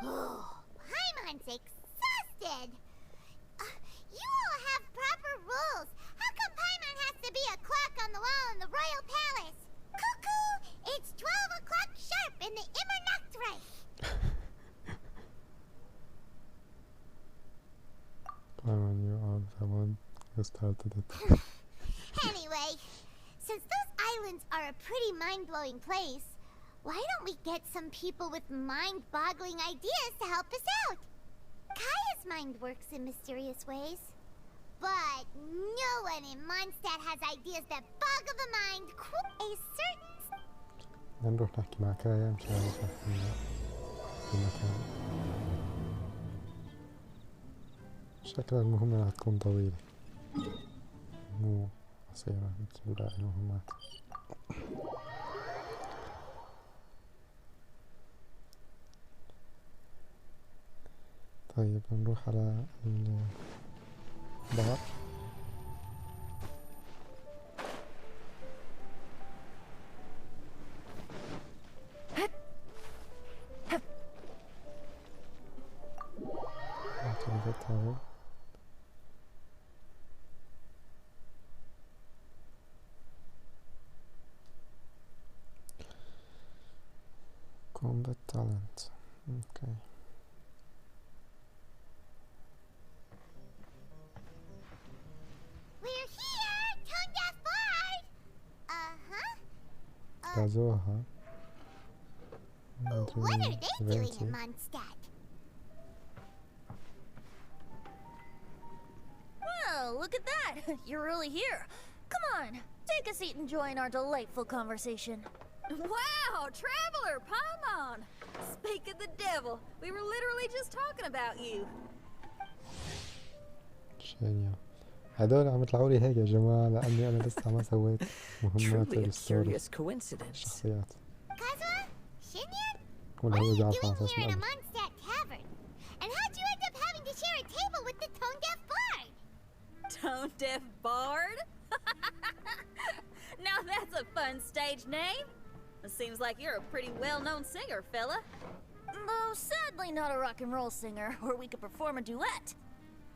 Oh, Paimon's exhausted! You all have proper rules. How come Paimon has to be a clock on the wall in the royal palace? Cuckoo! It's 12 o'clock sharp in the Reich. Paimon, you are the one who started it. Anyway, since those islands are a pretty mind-blowing place, why don't we get some people with mind-boggling ideas to help us out? Kaya's mind works in mysterious ways, but no one in Mondstadt has ideas that boggle the mind. A certain... نروح نحكي مع كايا مش عارف احنا في مكان. شكلها المهمة راح تكون طويلة مو قصيرة مثل باقي المهمات. طيب نروح على البحر. اهو. combat talent. Okay. We're here, Tone Deaf Bard. غزوها. What are they doing in Mondstadt? Well, look at that. You're really here. Come on, take a seat and join our delightful conversation. Wow, Traveler, Paimon! Speak of the devil, we were literally just talking about you. شينيا هدول عم يطلعوا لي هيك يا جماعة لأني أنا لسه ما سويت مهمات الستوري الشخصيات. Kazuha? Shinyan? ولا What هو are you بيعرف doing على here in a اسمه. Mondstadt tavern? And how'd you end up having to share a table with the Tone Deaf Bard? Tone Deaf Bard? Now that's a fun stage name. It seems like you're a pretty well-known singer, fella. Though sadly not a rock and roll singer, or we could perform a duet.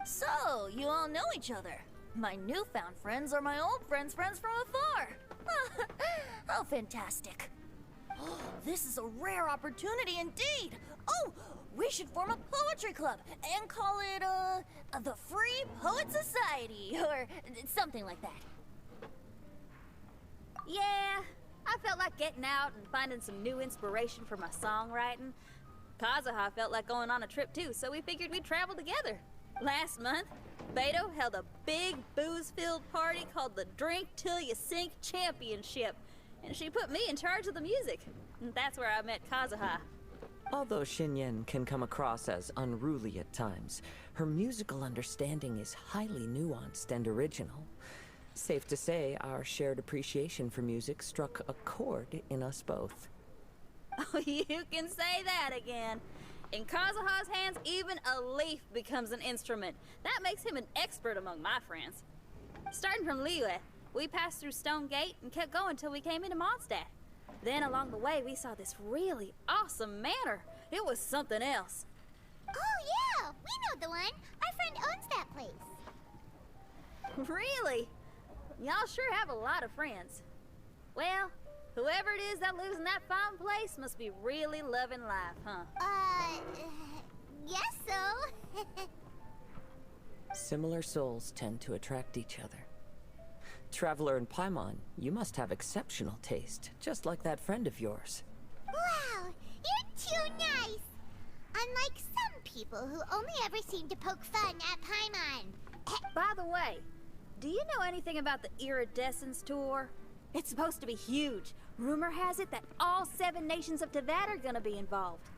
So, you all know each other. My newfound friends are my old friends' friends from afar. How fantastic. This is a rare opportunity indeed. Oh, we should form a poetry club and call it, the Free Poet Society, or something like that. Yeah, I felt like getting out and finding some new inspiration for my songwriting. Kazuha felt like going on a trip too, so we figured we'd travel together. Last month, Beto held a big booze-filled party called the Drink Till You Sink Championship, and she put me in charge of the music. And that's where I met Kazuha. Although Shinyen can come across as unruly at times, her musical understanding is highly nuanced and original. Safe to say, our shared appreciation for music struck a chord in us both. Oh, you can say that again. In Kazuha's hands, even a leaf becomes an instrument. That makes him an expert among my friends. Starting from Liyue, we passed through Stone Gate and kept going till we came into Mondstadt. Then along the way, we saw this really awesome manor. It was something else. Oh yeah, we know the one. Our friend owns that place. Really? Y'all sure have a lot of friends. Well, whoever it is that lives in that fine place must be really loving life, huh? Guess so. Similar souls tend to attract each other. Traveler and Paimon, you must have exceptional taste, just like that friend of yours. Wow, you're too nice. Unlike some people who only ever seem to poke fun at Paimon. By the way, do you know anything about the Iridescence tour? It's supposed to be huge. Rumor has it that all 7 nations of Tevat are gonna be involved.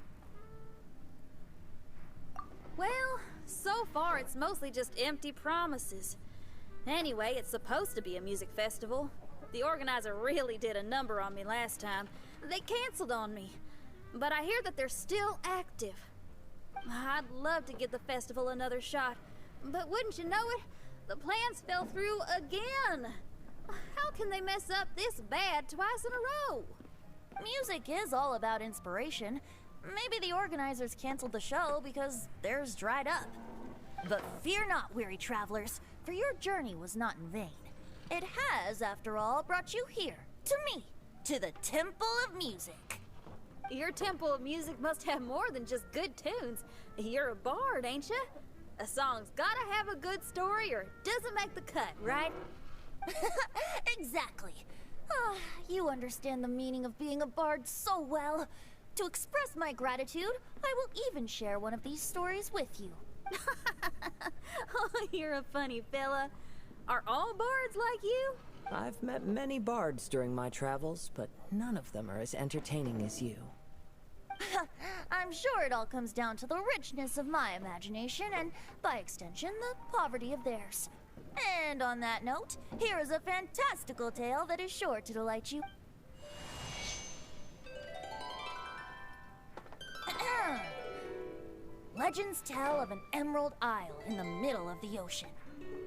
Well, so far it's mostly just empty promises. Anyway, it's supposed to be a music festival. The organizer really did a number on me last time. They canceled on me. But I hear that they're still active. I'd love to give the festival another shot. But wouldn't you know it? The plans fell through again. How can they mess up this bad twice in a row? Music is all about inspiration. Maybe the organizers canceled the show because theirs dried up. But fear not, weary travelers, for your journey was not in vain. It has, after all, brought you here, to me, to the Temple of Music. Your Temple of Music must have more than just good tunes. You're a bard, ain't you? A song's gotta have a good story or it doesn't make the cut, right? Exactly. You understand the meaning of being a bard so well. To express my gratitude, I will even share one of these stories with you. Oh, you're a funny fella. Are all bards like you? I've met many bards during my travels, but none of them are as entertaining as you. I'm sure it all comes down to the richness of my imagination and, by extension, the poverty of theirs. And on that note, here is a fantastical tale that is sure to delight you. Legends tell of an emerald isle in the middle of the ocean.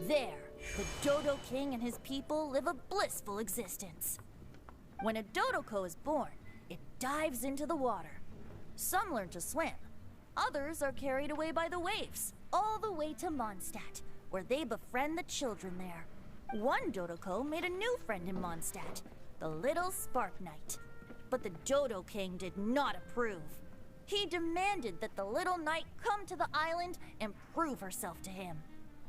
There, the Dodo King and his people live a blissful existence. When a Dodoko is born, it dives into the water. Some learn to swim. Others are carried away by the waves, all the way to Mondstadt, where they befriend the children there. One Dodoco made a new friend in Mondstadt, the little Spark Knight. But the Dodo King did not approve. He demanded that the little knight come to the island and prove herself to him.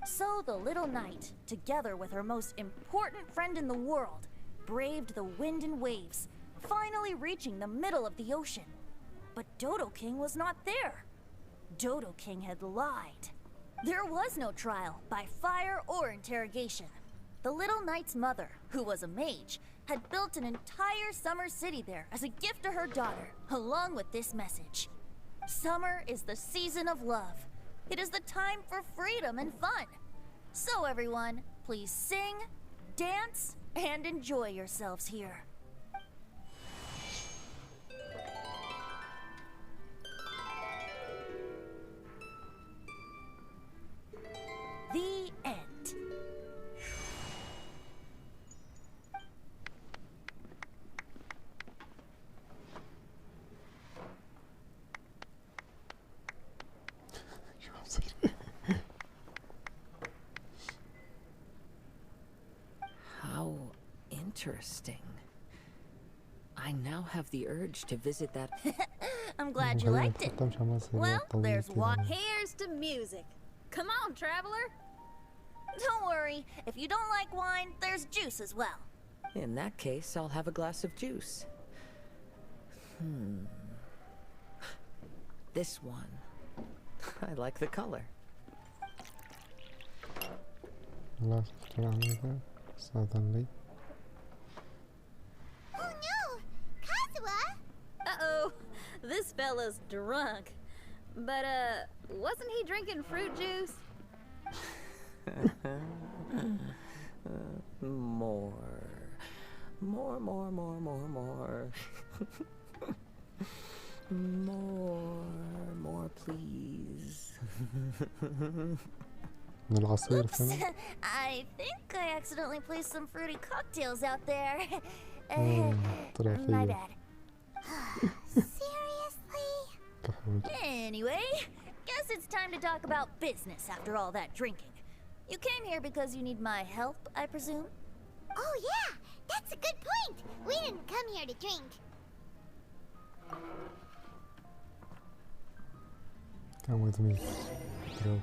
So the little knight, together with her most important friend in the world, braved the wind and waves, finally reaching the middle of the ocean. But Dodo King was not there. Dodo King had lied. There was no trial by fire or interrogation. The little knight's mother, who was a mage, had built an entire summer city there as a gift to her daughter, along with this message. Summer is the season of love. It is the time for freedom and fun. So everyone, please sing, dance, and enjoy yourselves here. The end. How interesting. I now have the urge to visit that. I'm glad you liked it. Well, there's one. Here's to music. Come on, traveler. Don't worry, if you don't like wine, there's juice as well. In that case, I'll have a glass of juice. This one. I like the color. Suddenly. Oh no! Kazuha! Uh-oh, this fella's drunk. But, wasn't he drinking fruit juice? More, please. Oops, I think I accidentally placed some fruity cocktails out there. My bad. Seriously? Anyway, guess it's time to talk about business after all that drinking. You came here because you need my help, I presume? Oh yeah, that's a good point. We didn't come here to drink. Come with me, bro.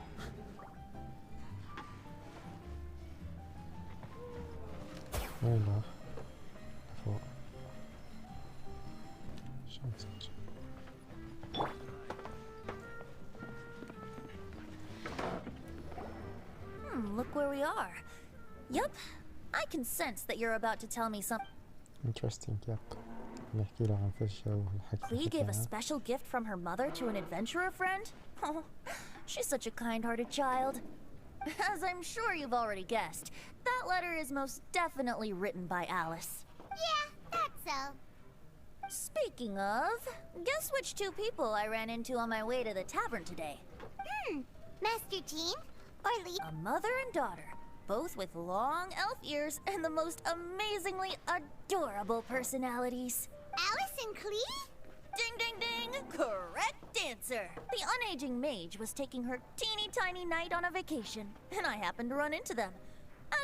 Voilà. فوق. شمس. Look where we are. Yup, I can sense that you're about to tell me something. Interesting, yep. نحكي له عن فيشل والحكي. Klee gave a special gift from her mother to an adventurer friend? Oh, she's such a kind-hearted child. As I'm sure you've already guessed, that letter is most definitely written by Alice. Yeah, that's so. Speaking of, guess which two people I ran into on my way to the tavern today? Master Jean? Or Lee? A mother and daughter, both with long elf ears and the most amazingly adorable personalities. Alice and Klee? Ding ding ding! Correct answer! The unaging mage was taking her teeny tiny knight on a vacation, and I happened to run into them.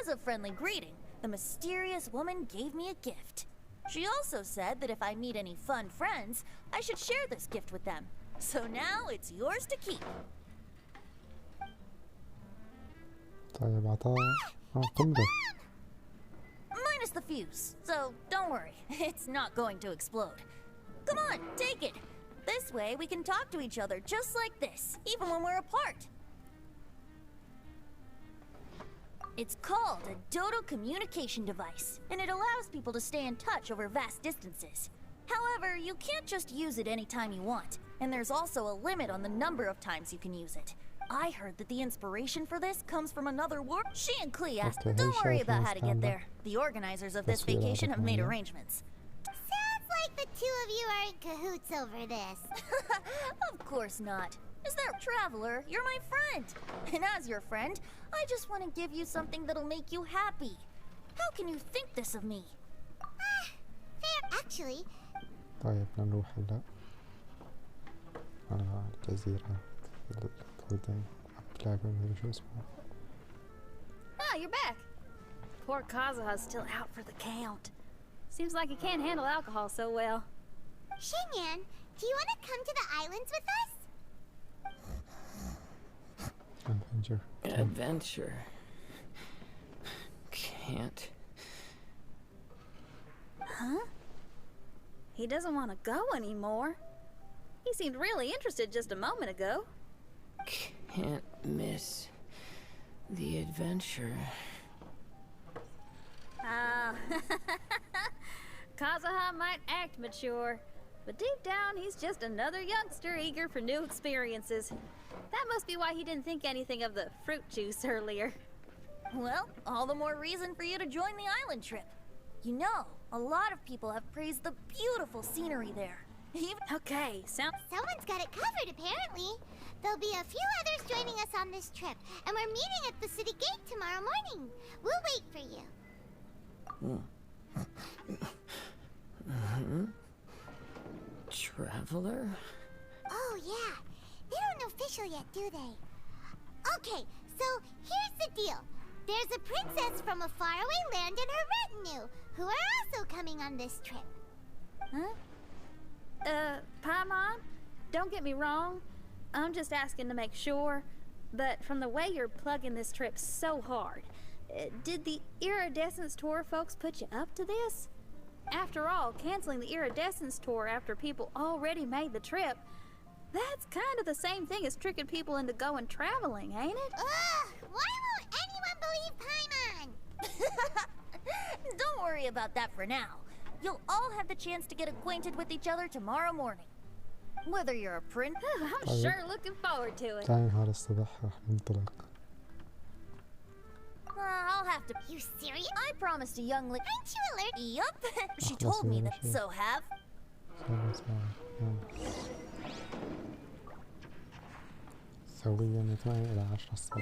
As a friendly greeting, the mysterious woman gave me a gift. She also said that if I meet any fun friends, I should share this gift with them. So now it's yours to keep. طيب عطاه قنبلة. Minus the fuse, so don't worry, it's not going to explode. Come on, take it. This way we can talk to each other just like this, even when we're apart. It's called a Dodo communication device, and it allows people to stay in touch over vast distances. However, you can't just use it anytime you want, and there's also a limit on the number of times you can use it. I heard that the inspiration for this comes from another war. She and Klee asked, don't worry about how to get there. The organizers of this vacation have made arrangements. Sounds like the two of you are in cahoots over this. Of course not. Is there, traveler? You're my friend. And as your friend, I just want to give you something that'll make you happy. How can you think this of me? Fair, actually. طيب نروح هلا على الجزيرة قولدين لعبة من شو اسمها. Ah, you're back. Poor Kazuha's still out for the count. Seems like he can't handle alcohol so well. Xinyan, do you want to come to the islands with us? Adventure. Adventure. Can't. Huh? He doesn't want to go anymore. He seemed really interested just a moment ago. Can't miss the adventure. Ah, Kazuha might act mature, but deep down he's just another youngster eager for new experiences. That must be why he didn't think anything of the fruit juice earlier. Well, all the more reason for you to join the island trip. You know, a lot of people have praised the beautiful scenery there. Okay, Someone's got it covered, apparently. There'll be a few others joining us on this trip, and we're meeting at the city gate tomorrow morning. We'll wait for you. Traveler? Oh, yeah. They don't know Fischl yet, do they? Okay, so here's the deal. There's a princess from a faraway land and her retinue, who are also coming on this trip. Huh? Paimon, don't get me wrong. I'm just asking to make sure. But from the way you're plugging this trip so hard, did the Iridescence Tour folks put you up to this? After all, canceling the Iridescence Tour after people already made the trip, that's kind of the same thing as tricking people into going traveling, ain't it? Ugh! Why won't anyone believe Paimon? Don't worry about that for now. You'll all have the chance to get acquainted with each other tomorrow morning. Whether you're a prince... I'm sure looking forward to it. تعالي نهار الصبح راح ننطلق. I'll have to... You serious? I promised a young lady... Aren't you alert? Yup. She told me that, so have... سويا من 8 إلى 10 الصباح.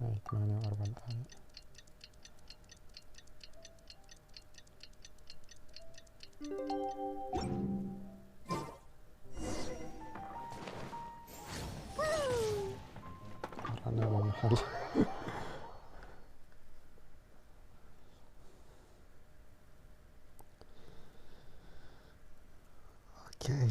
هاي 8 و4 دقائق. أنا بمحل. اوكي.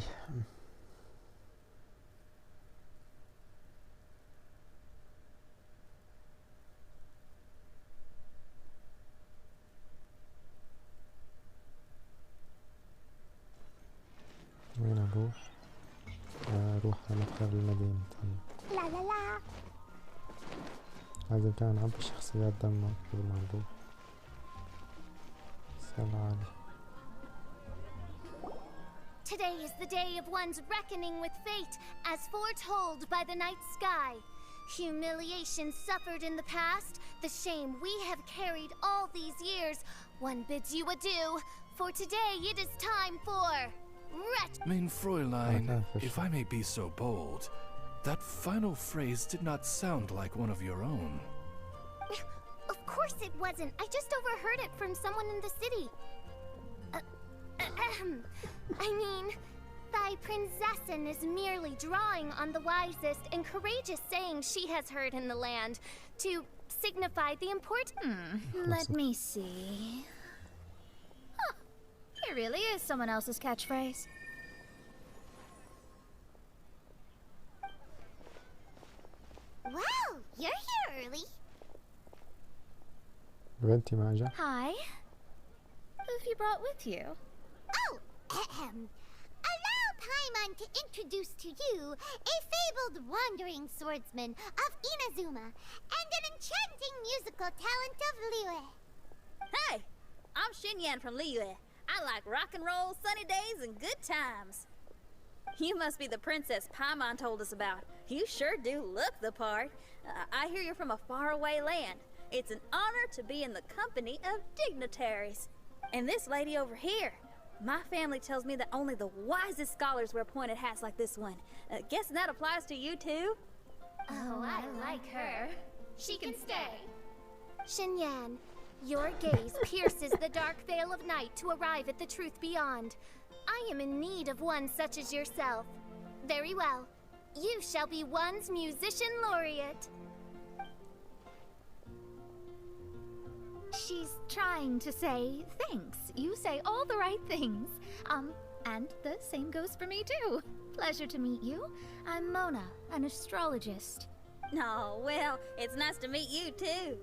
وين اروح؟ اروح على مدخل المدينة. لا لا لا. لازم كان نعبي شخصيات دمنا قبل ما نروح. سلام عليكم. Today is the day of one's reckoning with fate, as foretold by the night sky. Humiliation suffered in the past, the shame we have carried all these years. One bids you adieu, for today it is time for... Mein Fräulein, if I may be so bold, that final phrase did not sound like one of your own. Of course it wasn't. I just overheard it from someone in the city. I mean, thy prinzessin is merely drawing on the wisest and courageous sayings she has heard in the land to signify the important... Let me see. Huh. It really is someone else's catchphrase. Wow, you're here early. بنتي ما جا. Hi. Who have you brought with you? Oh, allow Paimon to introduce to you a fabled wandering swordsman of Inazuma and an enchanting musical talent of Liyue. Hey, I'm Xinyan from Liyue. I like rock and roll, sunny days, and good times. You must be the princess Paimon told us about. You sure do look the part. I hear you're from a faraway land. It's an honor to be in the company of dignitaries. And this lady over here, my family tells me that only the wisest scholars wear pointed hats like this one. Guessing that applies to you too? Oh, I like her. She can stay. Xinyan, your gaze pierces the dark veil of night to arrive at the truth beyond. I I am in need of one such as yourself. Very well. You shall be one's musician laureate. She's trying to say thanks. You say all the right things. And the same goes for me too. Pleasure to meet you. I'm Mona, an astrologist. Oh, well, it's nice to meet you too.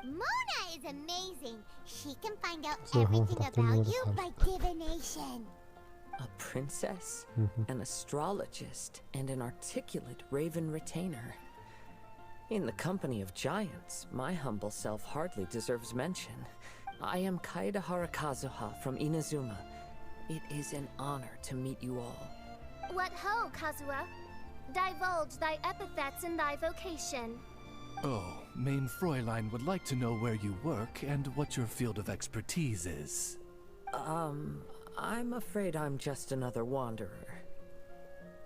Mona is amazing. She can find out everything about you by divination. A princess, an astrologist, and an articulate raven retainer. In the company of giants, my humble self hardly deserves mention. I am Kaida Harakazuha from Inazuma. It is an honor to meet you all. What ho, Kazuha? Divulge thy epithets and thy vocation. Oh, Main Fräulein would like to know where you work and what your field of expertise is. I'm afraid I'm just another wanderer.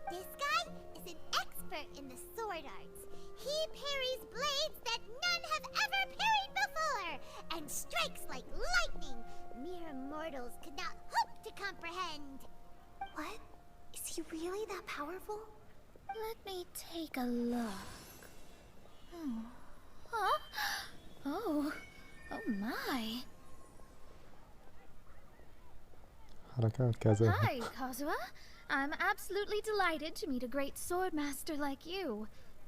This guy is an expert in the sword arts. He parries blades that none have ever parried before, and strikes like lightning. Mere mortals could not hope to comprehend. What? Is he really that powerful? Let me take a look. Huh? Oh my. Hi, Kazuha. I'm absolutely delighted to meet a great sword master like you.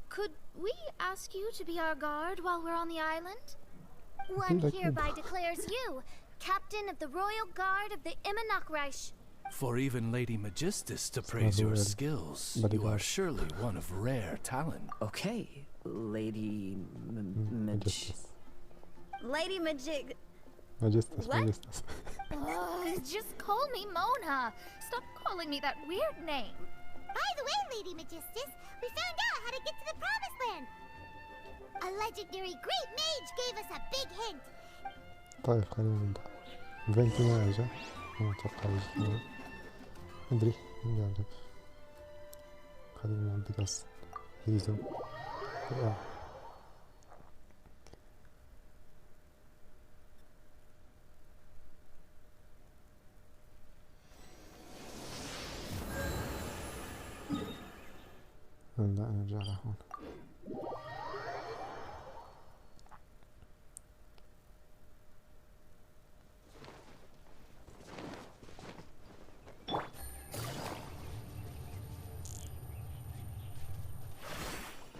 Could we ask you to be our guard while we're on the island? One hereby declares you Captain of the Royal Guard of the Immanakreich. For even Lady Magistus to praise your skills, you are surely one of rare talent. Okay, Lady Lady Magic. Magistus, What? Magistus. Just call me Mona. Stop calling me that weird name. By the way, Lady Magistus, we found out how to get to the Promised Land. A legendary great mage gave us a big hint. طيب خلينا نبدأ. ايفينت ما اجا ما اتوقع يجي. مدري نجرب. خلينا نعدي قص هيزو. لا نرجع لهون.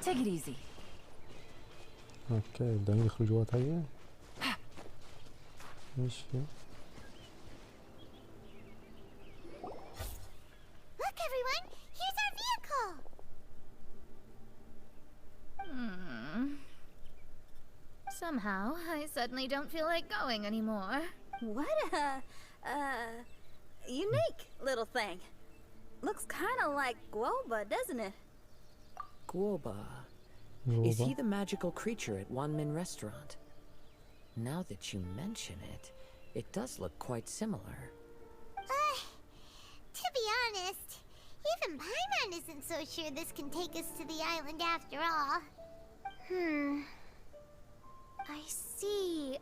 Take it easy. اوكي بدهم يدخلوا جوات هي. ايش في؟ Look, everyone! Here's our vehicle! Somehow, I suddenly don't feel like going anymore. What a unique little thing. Looks kind of like Guoba, doesn't it? Guoba. Is he the magical creature at Wanmin Restaurant? Now that you mention it, it does look quite similar. To be honest, even Paimon isn't so sure this can take us to the island after all. I see.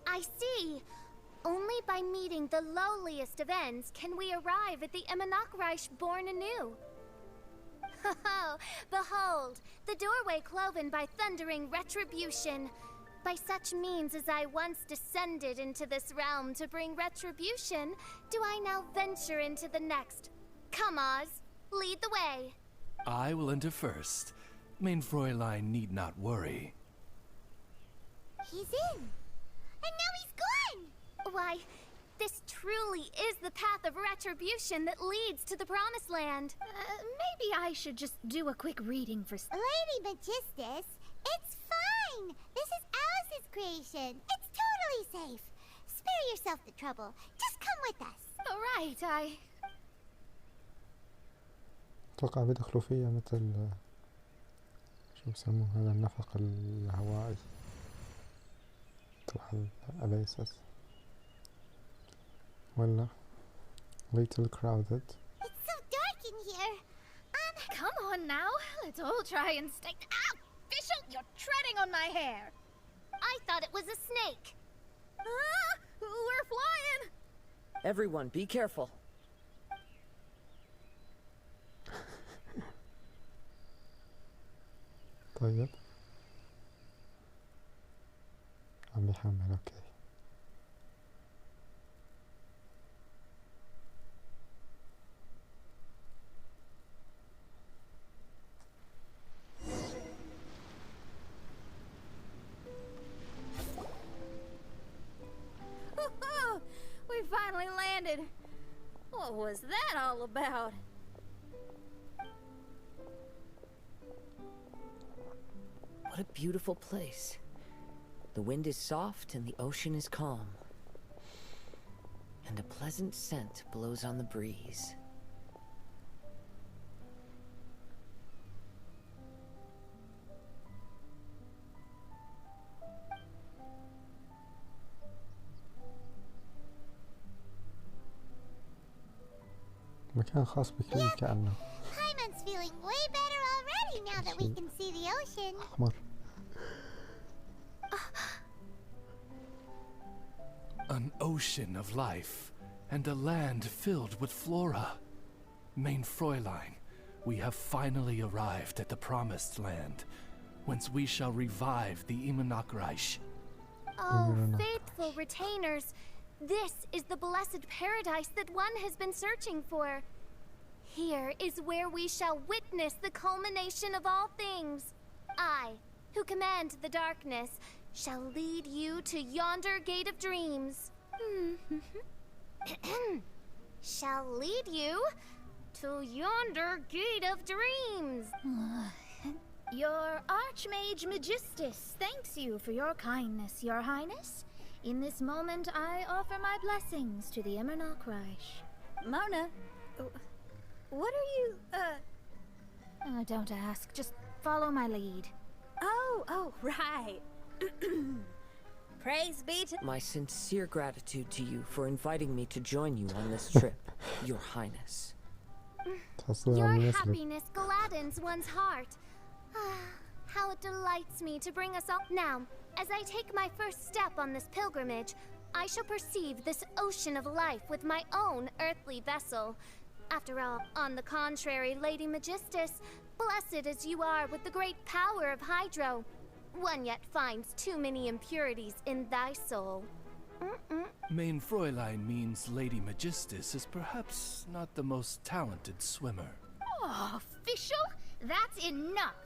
Only by meeting the lowliest of ends can we arrive at the Immanakreich born anew. Behold, the doorway cloven by thundering retribution. By such means as I once descended into this realm to bring retribution, do I now venture into the next. Come, Oz, lead the way. I will enter first. Main Fräulein need not worry. He's in. And now he's gone! Why, this truly is the path of retribution that leads to the Promised Land. Maybe I should just do a quick reading for... Lady Magistus, it's fine! This is Alice's creation. It's totally safe. Spare yourself the trouble. Just come with us. All right, اتوقع بيدخلوا فيها مثل شو بسموه هذا النفق الهوائي تروح الأبيسس ولا little crowded. It's so dark in here. Come on now, let's all try and stay... Ow! Fishel, you're treading on my hair! I thought it was a snake. We're flying! Everyone, be careful. طيب عم يحمل. اوكي We finally landed. What was that all about? What a beautiful place. The wind is soft and the ocean is calm. And a pleasant scent blows on the breeze. مكان خاص بكل كأنه. Paimon's feeling way better already now that we can see the ocean. أحمر. An ocean of life, and a land filled with flora. Mein Fräulein, we have finally arrived at the promised land, whence we shall revive the Immernachtreich. Oh, faithful retainers, this is the blessed paradise that one has been searching for. Here is where we shall witness the culmination of all things. I, who command the darkness, shall lead you to yonder gate of dreams. Shall lead you to yonder gate of dreams. Your Archmage Magistus thanks you for your kindness, Your Highness. In this moment, I offer my blessings to the Immernachtreich. Mona, what are you, Don't ask, just follow my lead. Oh, right. Praise be to— My sincere gratitude to you for inviting me to join you on this trip, Your Highness. Your happiness gladdens one's heart. How it delights me to bring us all— Now, as I take my first step on this pilgrimage, I shall perceive this ocean of life with my own earthly vessel. After all, on the contrary, Lady Magistus, blessed as you are with the great power of Hydro, one yet finds too many impurities in thy soul. Mein Fräulein means Lady Magistus is perhaps not the most talented swimmer. Oh, Fishel, that's enough.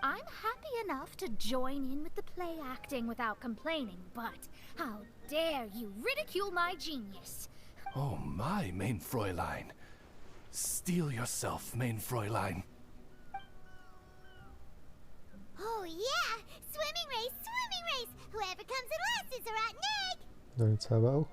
I'm happy enough to join in with the play acting without complaining, but how dare you ridicule my genius? Oh my, Mein Fräulein. Steel yourself, Mein Fräulein. Oh yeah! Swimming race! Swimming race! Whoever comes in last is a rotten egg! بدهم يتسابقوا.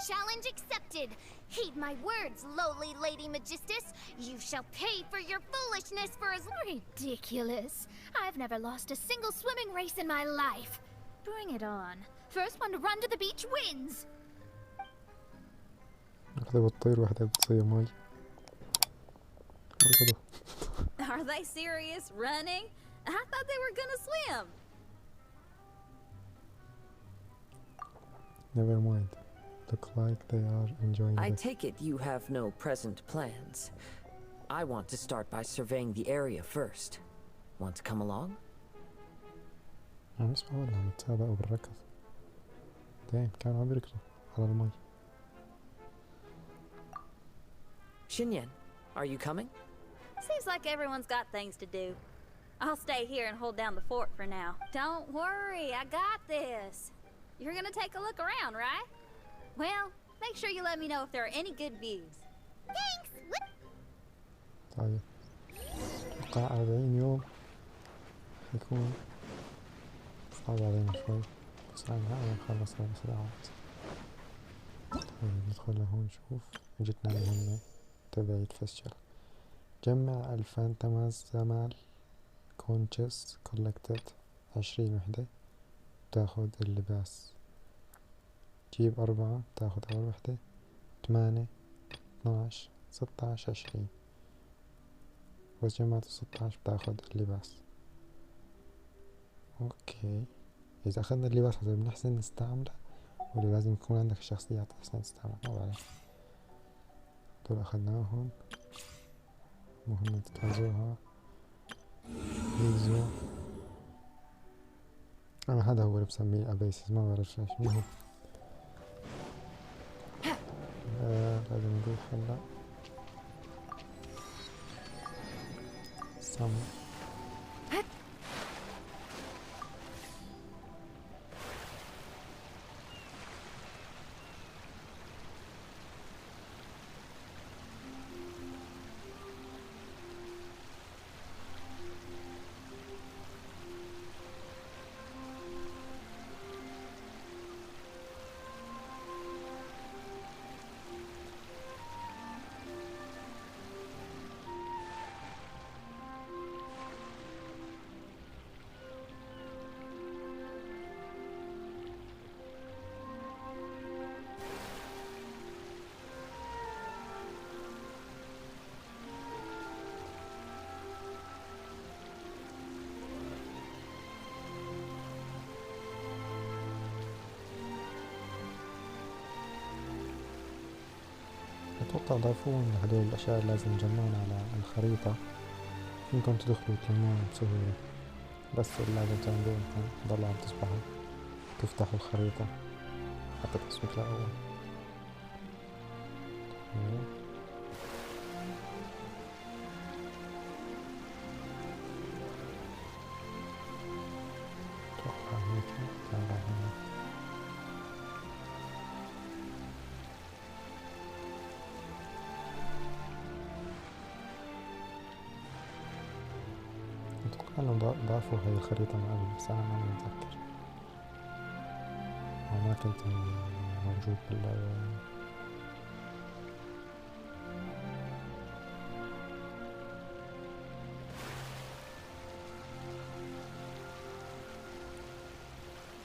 Challenge accepted. Heed my words, lowly Lady Magistus. You shall pay for your foolishness for as— Ridiculous. I've never lost a single swimming race in my life. Bring it on. First one to run to the beach wins. واحدة بتطير واحدة بتصير مي. Are they serious? Running? I thought they were gonna swim. Never mind. Look like they are enjoying I this. take it you have no present plans. I want to start by surveying the area first. Want to come along? عم اسمع ولا عم يتسابقوا بالركض. دايم كانوا عم يركضوا على المي. Xinyan, are you coming? Seems like everyone's got things to do. I'll stay here and hold down the fort for now. Don't worry, I got this. You're gonna take a look around, right? Well, make sure you let me know if there are any good views. Thanks! طيب. أتوقع 40 يوم حيكون صعب علينا شوي. بس أنا خلصنا بسرعات. طيب ندخل لهون نشوف. جتنا المهمة تبعت فيشل. جمع 2000 تماس زمال كونشس كولكتد 20 وحدة تاخد اللباس. جيب 4 تاخد أول وحدة. 8 12 16 20. بس جمعت 16 بتاخد اللباس. اوكي اذا اخذنا اللباس هذا بنحسن نستعمله ولا لازم يكون عندك الشخصيات احسن تستعملها؟ ما بعرف. دول اخذناهم. مهمة تجهزوها. هيزو. أنا هذا هو اللي بسميه أبيسز، ما بعرف ليش. المهم لازم نروح هلا سم. أتوقع ضافون هدول الأشياء اللي لازم نجمعهم على الخريطة، فيكم تدخلوا وتلموهم بسهولة، بس اللي لازم تعملوه انكم تضلوا عم تسبحوا تفتحوا الخريطة حتى تصويت تلاقوها. أتوقع هيك تعال هنا. أتوقع ضافوا هاي الخريطة من قبل بس أنا ما متذكر أو ما كنت موجود باللعبة.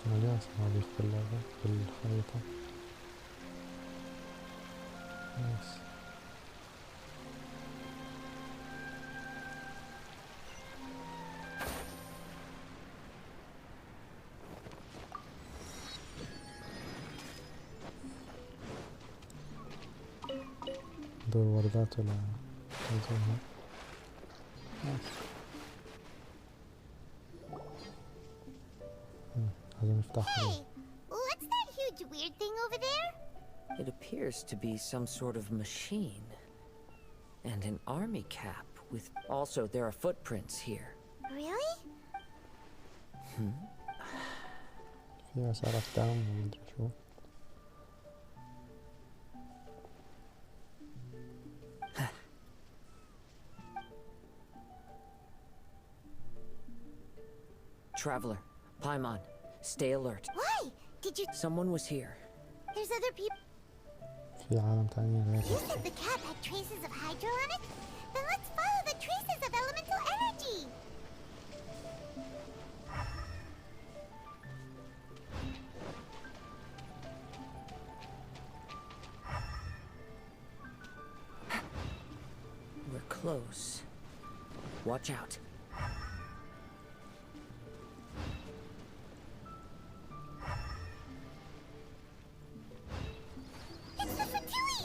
مليان صناديق باللعبة بالخريطة. نايس. دور وردات ولا يزونها. لازم نفتحها. Hey, what's that huge weird thing over there? It appears to be some sort of machine. And an army cap with... Also, there are footprints here. Really? فيها سرعة دم ومدري شو. Traveler, Paimon, stay alert. Why? Did you... Someone was here. There's other people... في عالم تاني غير. You said the cap had traces of hydro on it? Then let's follow the traces of elemental energy! We're close. Watch out. It's the Fatui!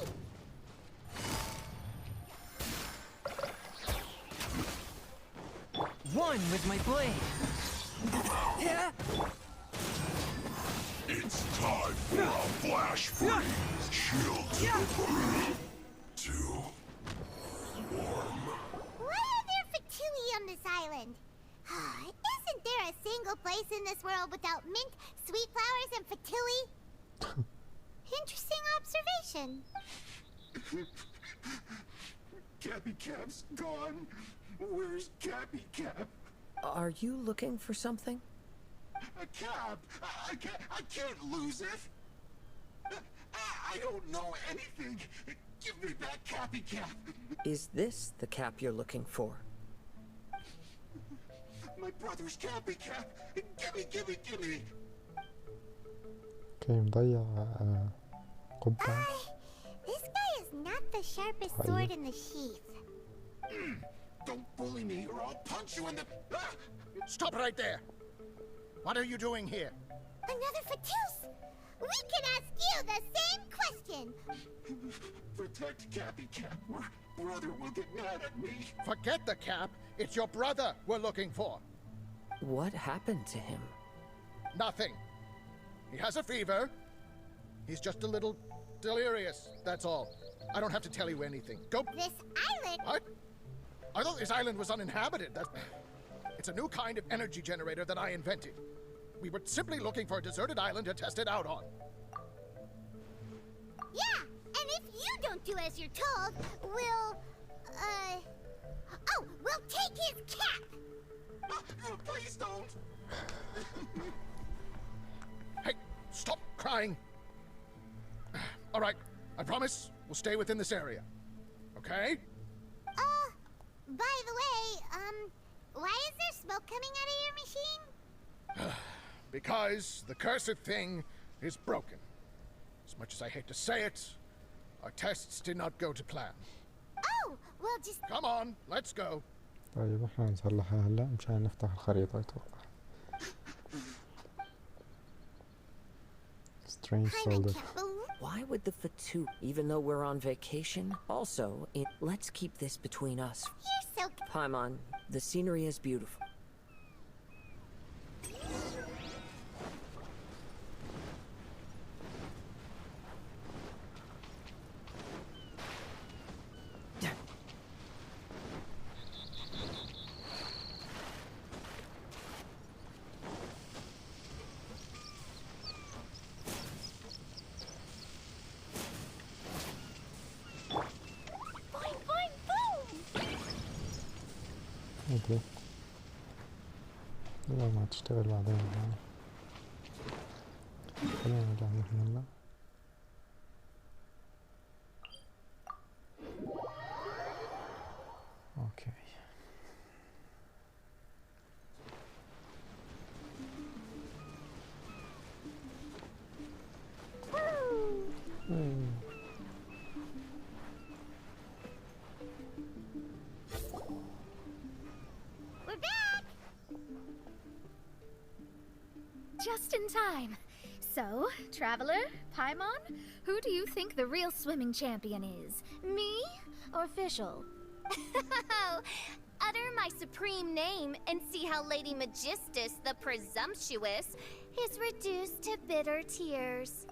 One with my blade. Yeah. It's time for a flash freeze. Shield to the burn. To warm. Why are there Fatui on this island? Isn't there a single place in this world without mint, sweet flowers, and Fatui? Interesting observation. Cappy Cap's gone. Where's Cappy Cap? Are you looking for something? A cap. I can't lose it. I don't know anything. Give me back Cappy Cap. Is this the cap you're looking for? My brother's Cappy Cap. Gimme. اوكي مضيع قبعة. This guy is not the sharpest sword in the sheath. Don't bully me or I'll punch you in the... Stop right there! What are you doing here? Another Fatus! We can ask you the same question. Protect Cappy Cap, or brother will get mad at me. Forget the cap. It's your brother we're looking for. What happened to him? Nothing. He has a fever. He's just a little delirious, that's all. I don't have to tell you anything. Go. This island... What? I thought this island was uninhabited. It's a new kind of energy generator that I invented. We were simply looking for a deserted island to test it out on. Yeah, and if you don't do as you're told, we'll... Oh, we'll take his cap! Please don't! Hey, stop crying! All right, I promise we'll stay within this area. Okay? By the way, why is there smoke coming out of your machine? Because the cursed thing is broken. As much as I hate to say it, our tests did not go to plan. Oh, well just... Come on, let's go. طيب احنا نصلحها هلا مشان نفتح الخريطة اتوقع. Strange solder. Why would the Fatu, even though we're on vacation? Also, let's keep this between us. You're so... Paimon, the scenery is beautiful. اوكي لا ما تشتغل بعدين خلينا نرجع نحن هلا اوكي Just in time. So, Traveler, Paimon, who do you think the real swimming champion is? Me or Fischl? Utter my supreme name and see how Lady Magistus, the presumptuous, is reduced to bitter tears.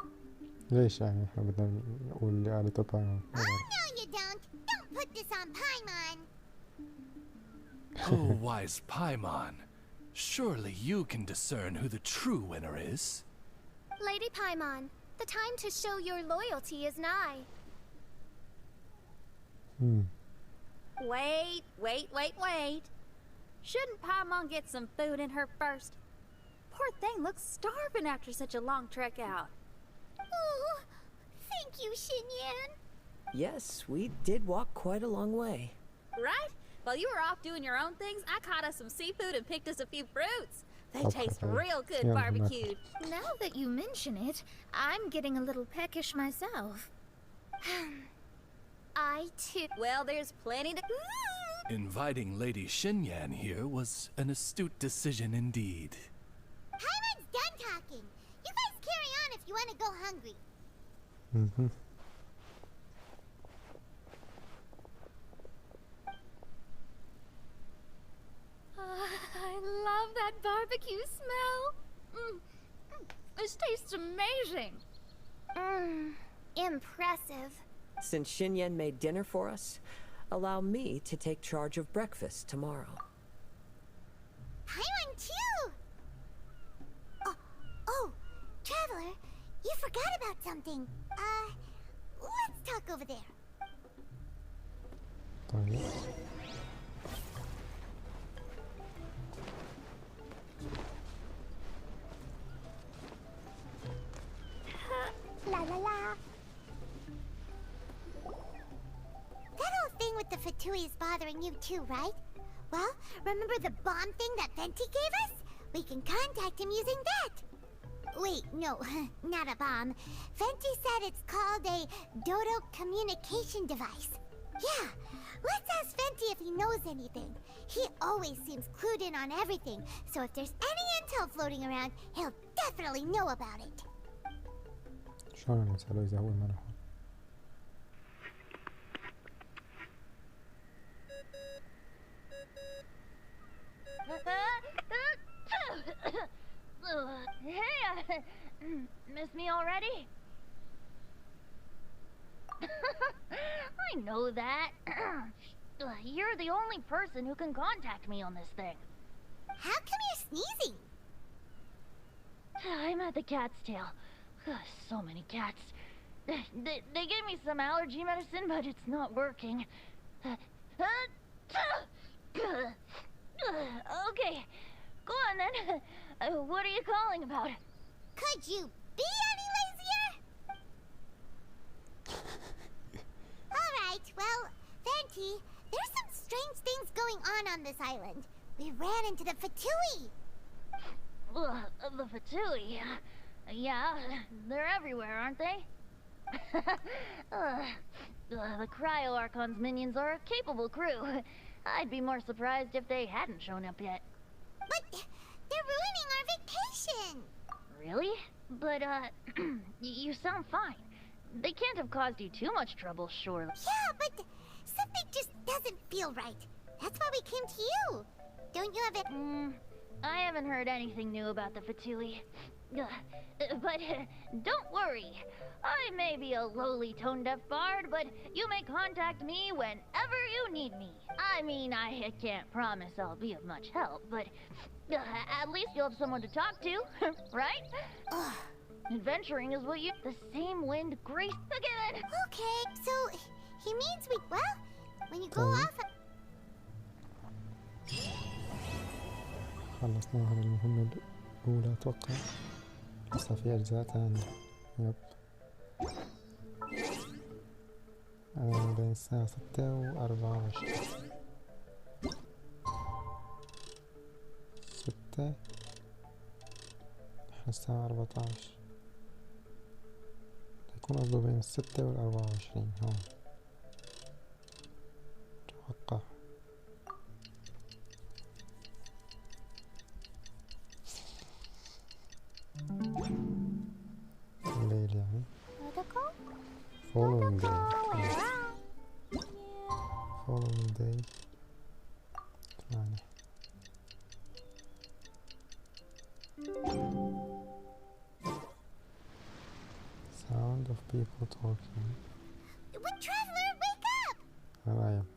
ليش يعني احنا بدنا نقول اللي قالته بايمون؟ Oh no you don't! Don't put this on Paimon! Oh, wise Paimon. Surely you can discern who the true winner is. Lady Paimon, the time to show your loyalty is nigh. Wait. Shouldn't Paimon get some food in her first? Poor thing looks starving after such a long trek out. Oh, thank you, Xinyan. Yes, we did walk quite a long way. Right? While you were off doing your own things, I caught us some seafood and picked us a few fruits. They taste real good barbecued. Now that you mention it, I'm getting a little peckish myself. I too. Well, there's plenty to... Inviting Lady Xinyan here was an astute decision indeed. Paimon's done talking. You guys carry on if you want to go hungry. I love that barbecue smell. This tastes amazing. Impressive. Since Xinyan made dinner for us, allow me to take charge of breakfast tomorrow. Paimon too. Oh, Traveler, you forgot about something. Let's talk over there. طيب La la la. That whole thing with the Fatui is bothering you too, right? Well, remember the bomb thing that Venti gave us? We can contact him using that. Wait, no, not a bomb. Venti said it's called a Dodo communication device. Yeah, let's ask Venti if he knows anything. He always seems clued in on everything, so if there's any intel floating around, he'll definitely know about it. شلون نسأله إذا هو منحه؟ Hey, miss me already? I know that. You're the only person who can contact me on this thing. How come you're sneezing? I'm at the cat's tail. So many cats. They gave me some allergy medicine, but it's not working. Okay, go on then. What are you calling about? Could you be any lazier? Alright, well, Venti, there's some strange things going on this island. We ran into the Fatui. The Fatui? Yeah, they're everywhere, aren't they? The Cryo Archon's minions are a capable crew. I'd be more surprised if they hadn't shown up yet. But they're ruining our vacation. Really? But, you sound fine. They can't have caused you too much trouble, surely. Yeah, but something just doesn't feel right. That's why we came to you. Don't you have it? I haven't heard anything new about the Fatui. But don't worry. I may be a lowly tone-deaf bard, but you may contact me whenever you need me. I mean, I can't promise I'll be of much help, but at least you'll have someone to talk to, right? Adventuring is what you... The same wind grace again! Okay, so he means we... Well, when you go off... خلصنا هذه المهمة الأولى أتوقع. لسه في أجزاء تانية. يب. بين الساعة 6 و24. 6 نحن الساعة 14. يكون قصده بين 6 و24 هون. أتوقع. الليل يعني. Following day. Following day. ثمانية. Sound of people talking. What traveler? Wake up! Here I am.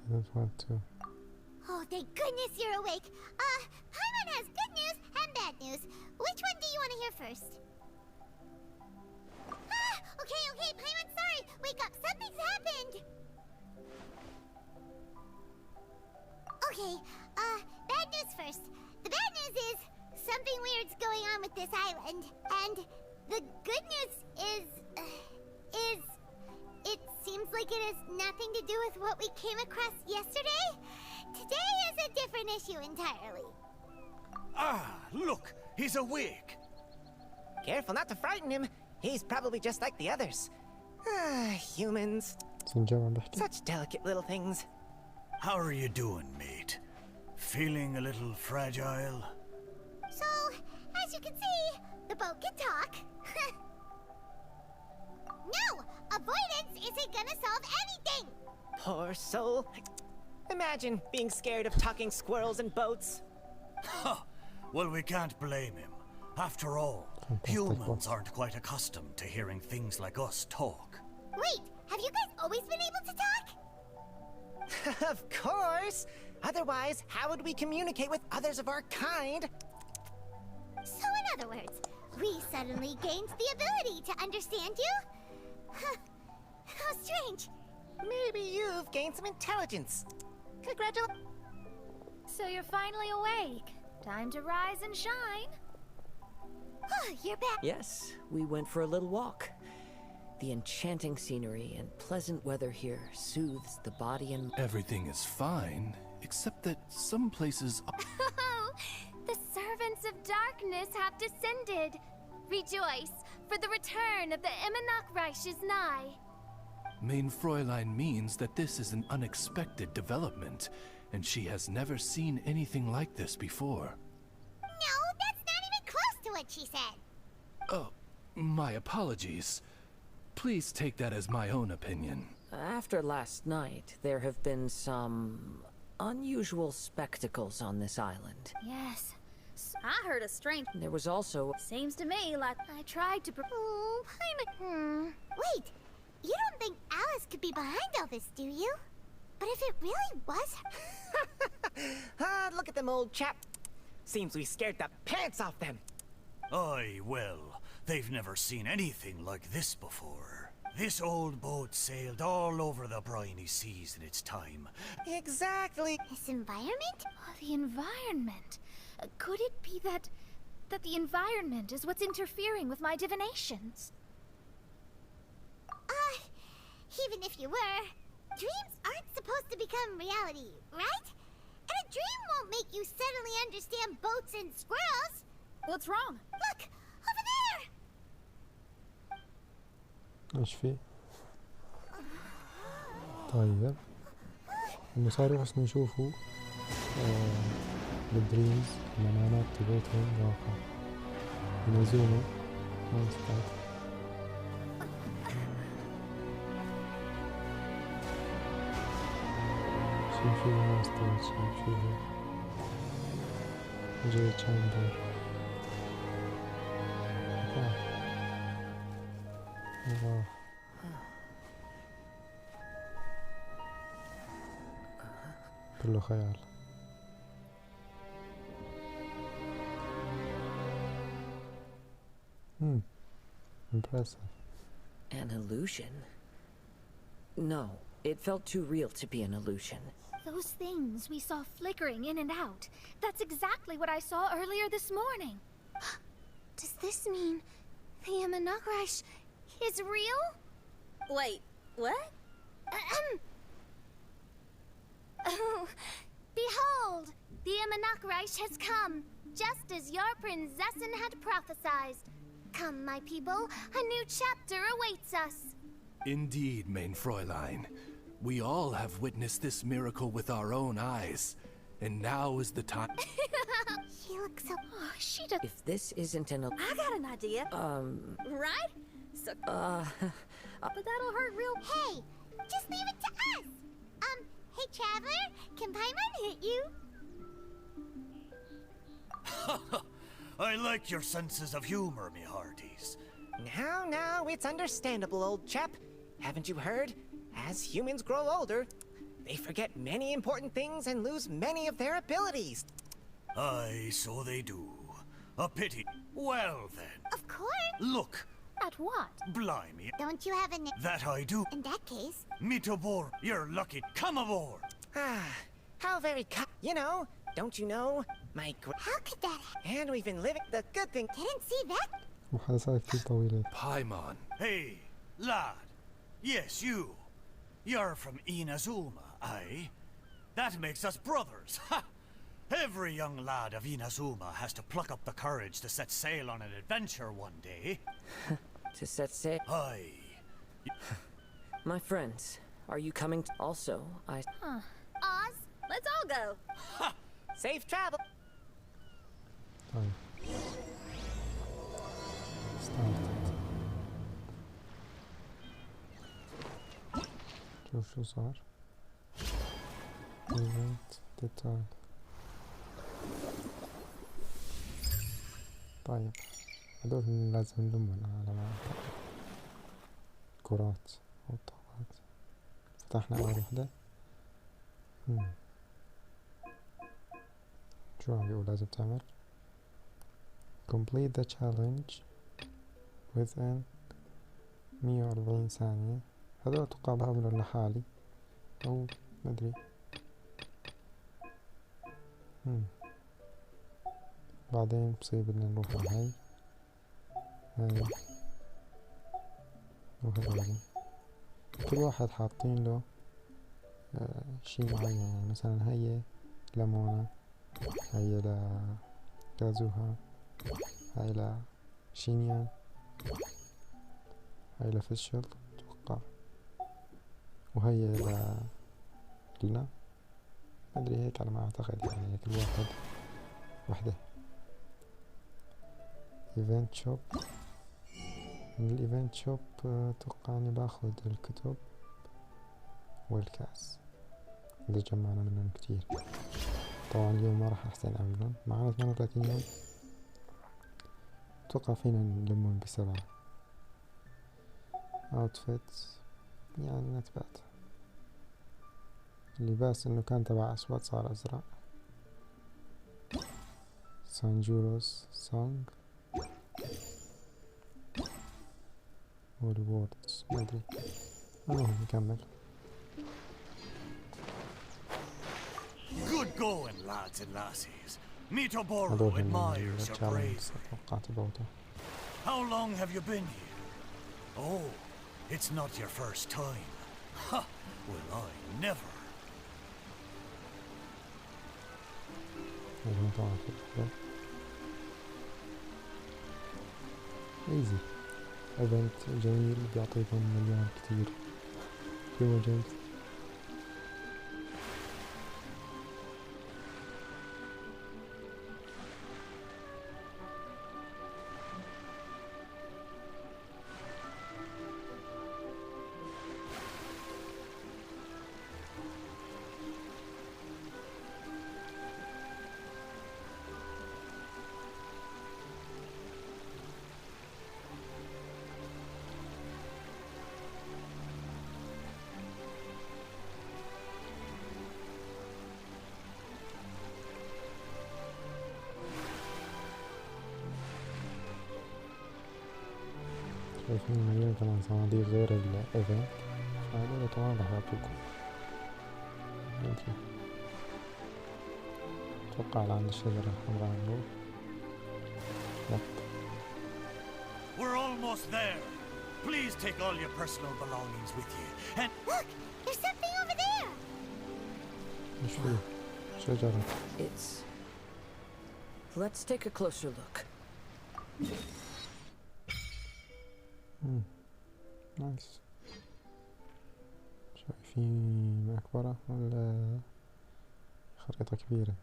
I don't want to. Oh, thank goodness you're awake. Paimon has good news and bad news. Which one do you want to hear first? Okay, Paimon, sorry. Wake up, something's happened. Okay, bad news first. The bad news is something weird's going on with this island. And the good news is it seems like it has nothing to do with what we came across yesterday. Today is a different issue entirely. Ah, look, he's awake. Careful not to frighten him. He's probably just like the others. Humans. Such delicate little things. How are you doing, mate? Feeling a little fragile? So, as you can see, the boat can talk. No! Avoidance isn't gonna solve anything! Poor soul. Imagine being scared of talking squirrels and boats. Huh. Well, we can't blame him. After all, humans aren't quite accustomed to hearing things like us talk. Wait, have you guys always been able to talk? Of course! Otherwise, how would we communicate with others of our kind? So in other words, we suddenly gained the ability to understand you? How strange. Maybe you've gained some intelligence. Congratulations. So you're finally awake. Time to rise and shine. You're back. Yes, we went for a little walk. The enchanting scenery and pleasant weather here soothes the body and... Everything is fine, except that some places... Oh, the servants of darkness have descended. Rejoice, for the return of the Reich is nigh. Main Fräulein means that this is an unexpected development, and she has never seen anything like this before. No, that's not even close to what she said. Oh, My apologies. Please take that as my own opinion. After last night, there have been some unusual spectacles on this island. Yes. I heard a strange... There was also... Seems to me like I tried to... Oh, wait, you don't think Alice could be behind all this, do you? But if it really was... Look at them, old chap. Seems we scared the pants off them. Aye, well, they've never seen anything like this before. This old boat sailed all over the briny seas in its time. Exactly. This environment? Oh, the environment. Could it be that the environment is what's interfering with my divinations? Even if you were, dreams aren't supposed to become reality, right? And a dream won't make you suddenly understand boats and squirrels. What's wrong? Look, over there. ايش في؟ طيب انه صار يحسنوا يشوفوا الدريمز المنامات تبعتهم واقع ينزلوا مونستر. شوفوا مونستر شوفوا جاي تشامبر الله كله خيال. Impressive. An illusion? No, it felt too real to be an illusion. Those things we saw flickering in and out. That's exactly what I saw earlier this morning. Does this mean the Imanagrish is real? Wait, what? Oh, behold, the Imanagrish has come, just as your Prinzessin had prophesied. Come, my people, a new chapter awaits us. Indeed, mein Fräulein. We all have witnessed this miracle with our own eyes, and now is the time. She looks so... Oh, she does... If this isn't an... I got an idea. Right? So... but that'll hurt real... Hey, just leave it to us. Hey, Traveler, can Paimon hit you? I like your senses of humor, me hearties. Now, it's understandable, old chap. Haven't you heard? As humans grow older, they forget many important things and lose many of their abilities. Aye, so they do. A pity. Well, then. Of course. Look. At what? Blimey. Don't you have a name? That I do. In that case... Mitobor, you're lucky. Come aboard. How very you know, don't you know? How could that happen? And we've been living the good thing. Didn't see that. محادثات كتير طويلة. Paimon. Hey, lad. Yes, you. You're from Inazuma, aye? That makes us brothers. Ha! Every young lad of Inazuma has to pluck up the courage to set sail on an adventure one day. To set sail? Aye. My friends, are you coming also? Oz, let's all go. Ha! Safe travel. طيب. شوف شو صار. ايفينت تتال. طيب هدول لازم نلمهم على ما أعتقد. كرات أو طاقات. فتحنا أول وحدة. شو عم بيقول لازم تعمل؟ Complete the challenge within 140 ثانية. هذول أتوقع بعملهم لحالي أو مدري. بعدين بصير بدنا نروح على هاي وهذول كل واحد حاطين له شي معين. يعني مثلا هي لمونة، هي لكازوها، هاي لشينيان، هاي لفيشل اتوقع، وهي لنا مدري هيك على ما اعتقد. يعني كل واحد وحده. ايفينت شوب من الايفينت شوب اتوقع اني باخذ الكتب والكاس اذا جمعنا منهم كتير. طبعا اليوم ما راح احسن ابدا، معنا 38 يوم، اتوقع فينا نلمون ب7. اوتفيت يعني نتبات، اللباس انه كان تبع اسود صار ازرق. سانجوروس سونج والوردز ما ادري، المهم نكمل. Good going, lads and lassies. Mitoboro admires your bravery. How long have you been here? Oh, it's not your first time. Ha! Well, I never. ايزي ايفنت جميل بيعطيكم مليان كتير جوا جيمز. شايفين مليون كمان صناديق غير الايفينت، فهذول كمان راح يعطوكم. اتوقع على عند الشجرة الحمراء نروح. We're almost there. Please take all your personal belongings with you. And look, there's something over there. مش فيه شجرة. It's. Let's take a closer look. نايس. شايفين اكبر ولا خريطة كبيرة؟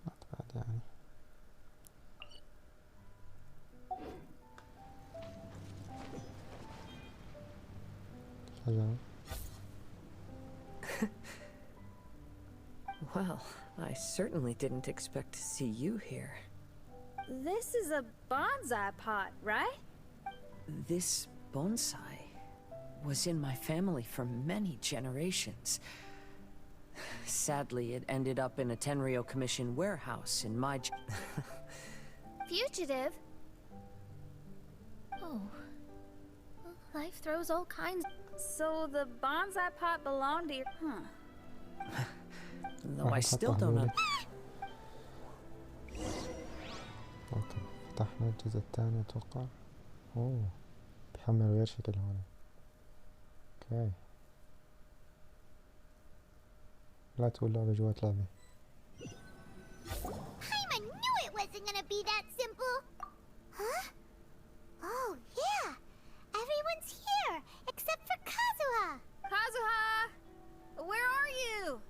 not bad يعني. شجرة. Well, I certainly didn't expect to see you here. This is a bonsai pot, right? This bonsai was in my family for many generations. Sadly, it ended up in a Tenryo Commission warehouse in my Fugitive? Oh. Life throws all kinds. So the bonsai pot belonged to your... Huh. Though I still don't know. اوكي فتحنا الجزء الثاني اتوقع. اوه بيحمل غير شكل هون. اوكي لا تقول لعبة جوات لعبة. I knew it wasn't gonna be that simple. Huh? Oh yeah, everyone's here except for Kazuha. Kazuha, where are you?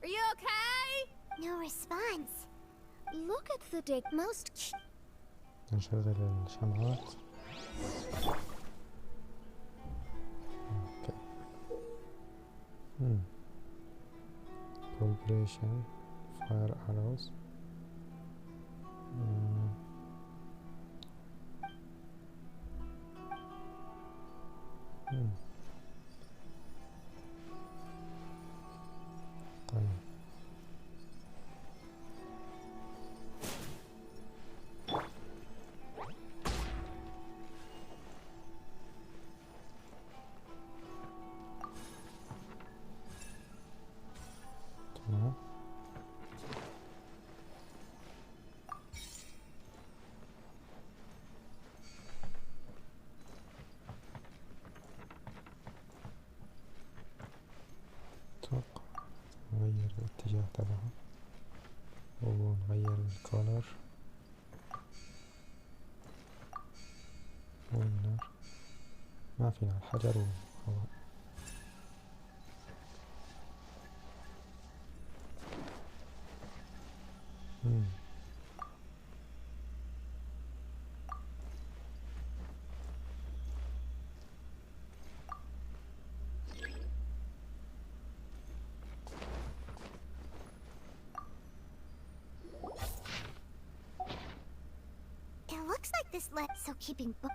Are you okay? No response. Look at the dick most. نشغل الشمعات. اوكي. Progression, fire arrows. طيب. تمام. اتوقع نغير الاتجاه تبعها ونغير الكولر والنار. ما فينا الحجر والهواء. It looks like this so keeping but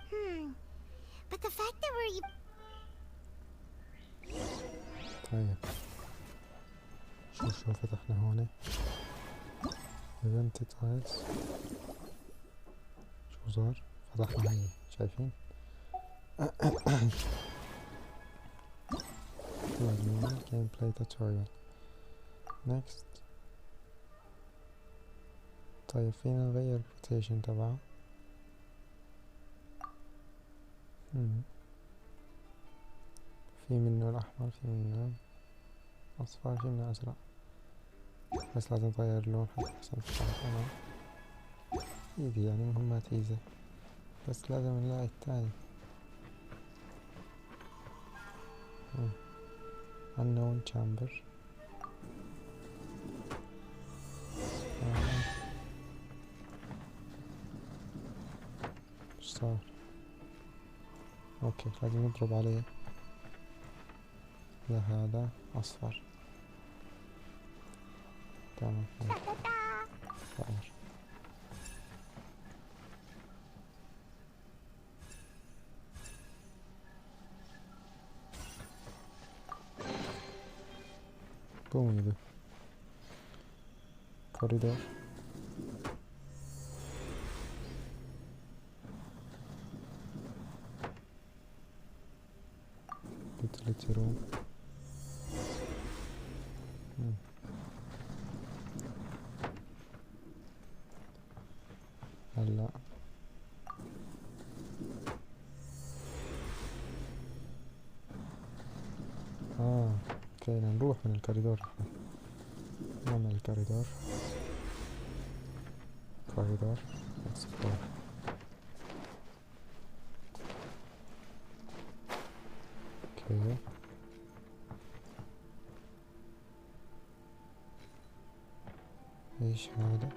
the fact that we're طيب شو فتحنا هون ايفينت تايلز. شو صار؟ فتحنا هي شايفين؟ جيم بلاي توتوريال نيكست. طيب فينا نغير الروتيشن تبعه. في منه الأحمر، في منه أصفر، في منه أزرق، بس لازم نغير اللون حتى أحسن تشوف. أنا إيدي يعني مهمات إيزي، بس لازم نلاقي التاني. unknown chamber. ايش صار؟ اوكي لازم نضرب عليه. لا هذا اصفر. تمام صار. قومي ذا كوريدور. utility room. هلا اوكي نروح من الكوريدور. نعمل الكوريدور اكسبلور. اوكي ايش هذا؟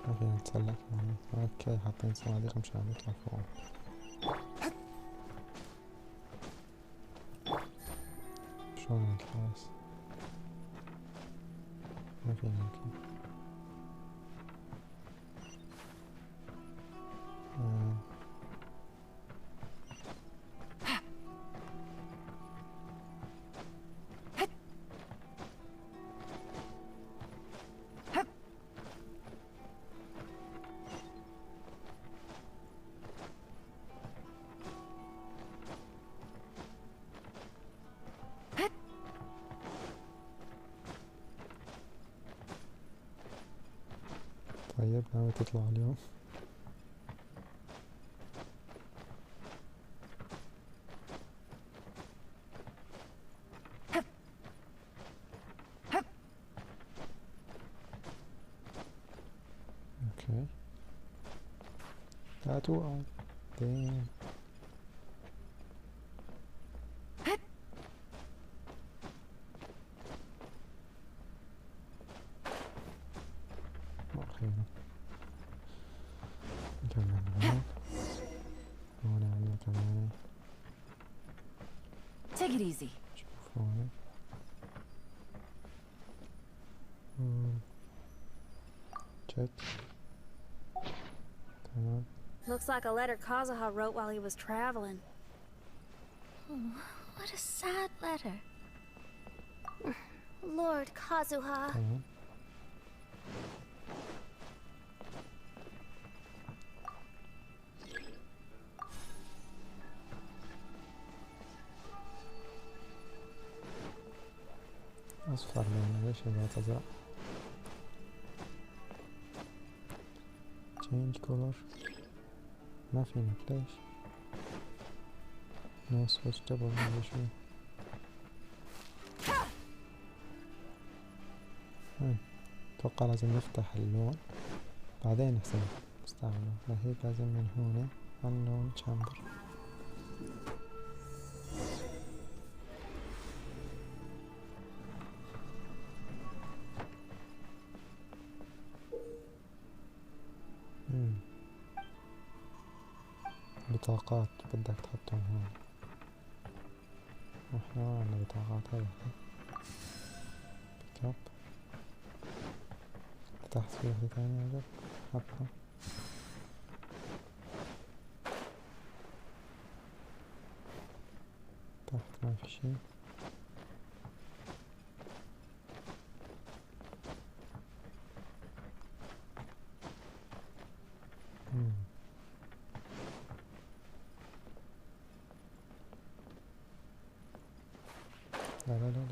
ما فينا نتسلق يعني. اوكي حاطين صناديق مشان نطلع فوق. شلون نطلع بس؟ ما فينا يمكن. طيب ناوي تطلع اليوم؟ اوكي لا توقع. دين Take it easy. Looks like a letter Kazuha wrote while he was traveling. Oh, what a sad letter. Lord Kazuha. أصفر لونه ليش يبغى أزرق؟ change color ما فينا ليش؟ no switch double ما شوي. أتوقع لازم نفتح اللون بعدين نحسن نستعمله. فهيك لازم من هنا unknown chamber. بطاقات بدك تحطهم هون. احنا ما عندنا بطاقات. هاي بيك اب. فتحت في وحدة تانية عجب حطها. تحت ما في شي. لا لا لا لا لا.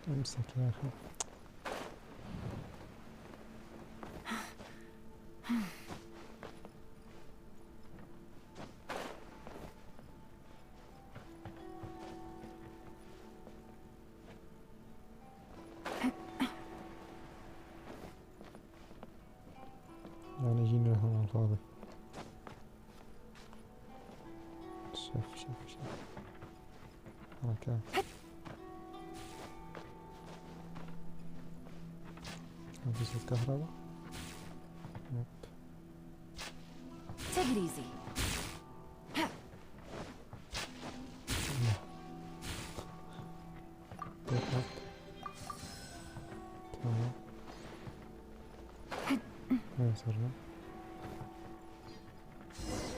امسك يا اخي. يعني يجينا هون على الفاضي. شوف حركات. مفيش الكهرباء. Take it easy. تمام. ما يصيرنا.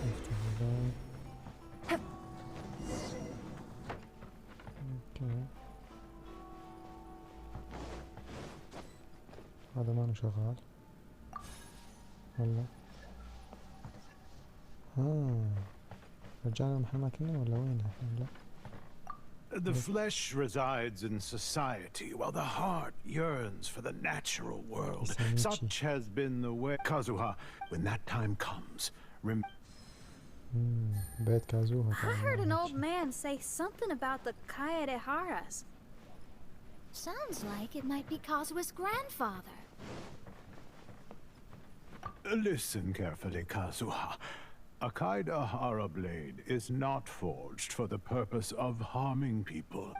نفتح الباب. اوكي. هذا ما شغال ولا رجعنا محمكنا ولا وين احنا؟ لا. The flesh resides in society, while the heart yearns for the natural world. Such has been the way. Kazuha, when that time comes, بيت كازوها. I heard an old man say something about the Kaedeharas. Sounds like it might be Kazuha's grandfather. Listen carefully, Kazuha. A Kaedehara blade is not forged for the purpose of harming people.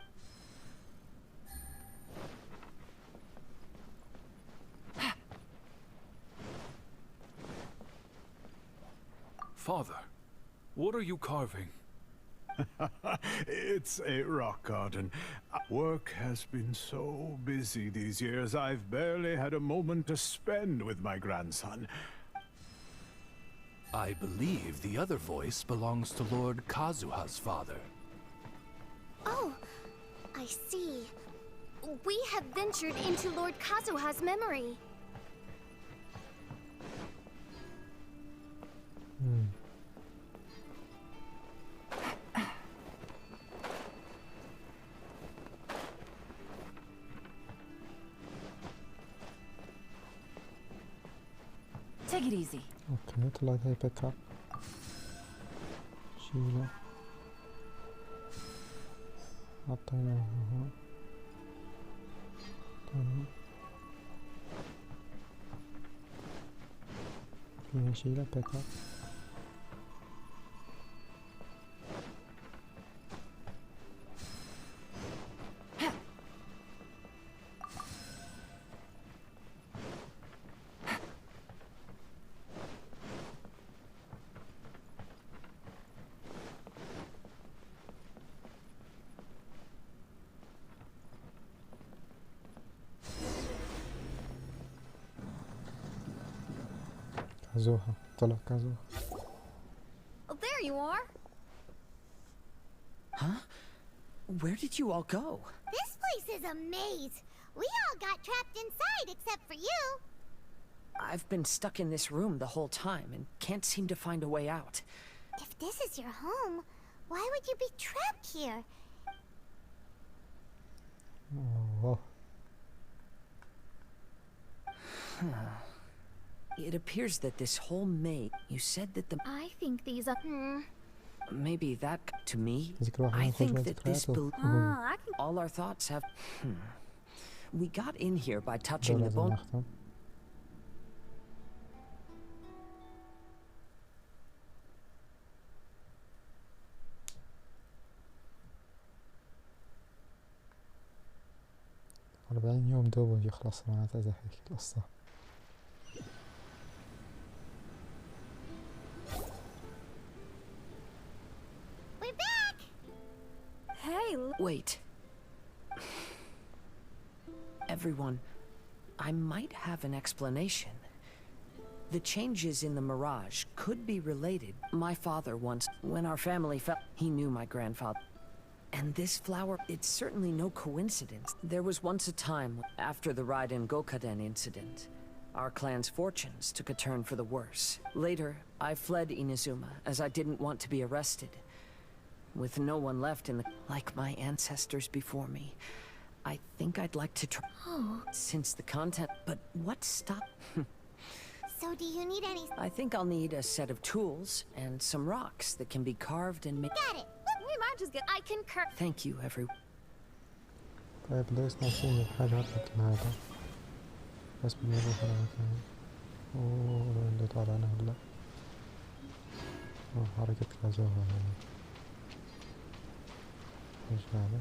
Father, what are you carving? It's a rock garden. Work has been so busy these years, I've barely had a moment to spend with my grandson. I believe the other voice belongs to Lord Kazuha's father. Oh, I see. We have ventured into Lord Kazuha's memory. Take it easy. اوكي طلعت هاي بيك اب. شيله. حطيناها هون. تمام. فيها شيله بيك اب. كازوها طلع كازوها. Oh, there you are. Huh? Where did you all go? This place is a maze. We all got trapped inside except for you. I've been stuck in this room the whole time and can't seem to find a way out. If this is your home, why would you be trapped here? Oh. It appears that this whole maze, you said that the... I think these are... Maybe that to me? I think that this... All our thoughts have... We got in here by touching the bone... دوبه يخلص معناتها زي هيك القصة. We're back! Hey, wait. Everyone, I might have an explanation. The changes in the mirage could be related. My father once, when our family fell, he knew my grandfather. And this flower, it's certainly no coincidence. There was once a time, after the Raiden Gokaden incident, our clan's fortunes took a turn for the worse. Later, I fled Inazuma, as I didn't want to be arrested. With no one left in the... like my ancestors before me, I think I'd like to try... Since the content... But what stopped... So do you need any... I think I'll need a set of tools and some rocks that can be carved and made... Got it! We might just get... I concur. Thank you, everyone. طيب ليش ناسين الحاجات مثل هذا؟ بس بنروح على مكان. اوه اللي طالعنا هلا. حركة كازوها هنا. ايش هذا؟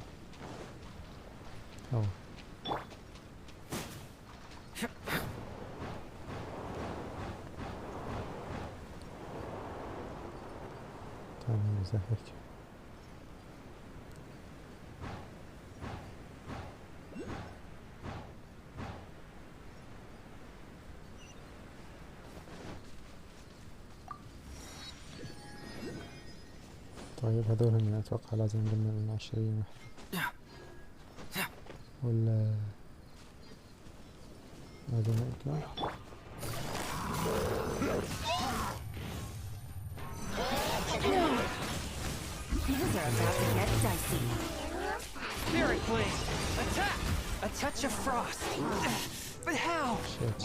اوه. تاني زي هيك. طيب هذول هني اتوقع لازم نجمع 20 وحدة ولا لازم نقتله. Things are about to get dicey. Spirit Blade! Attack! A touch of frost! But how? Shit.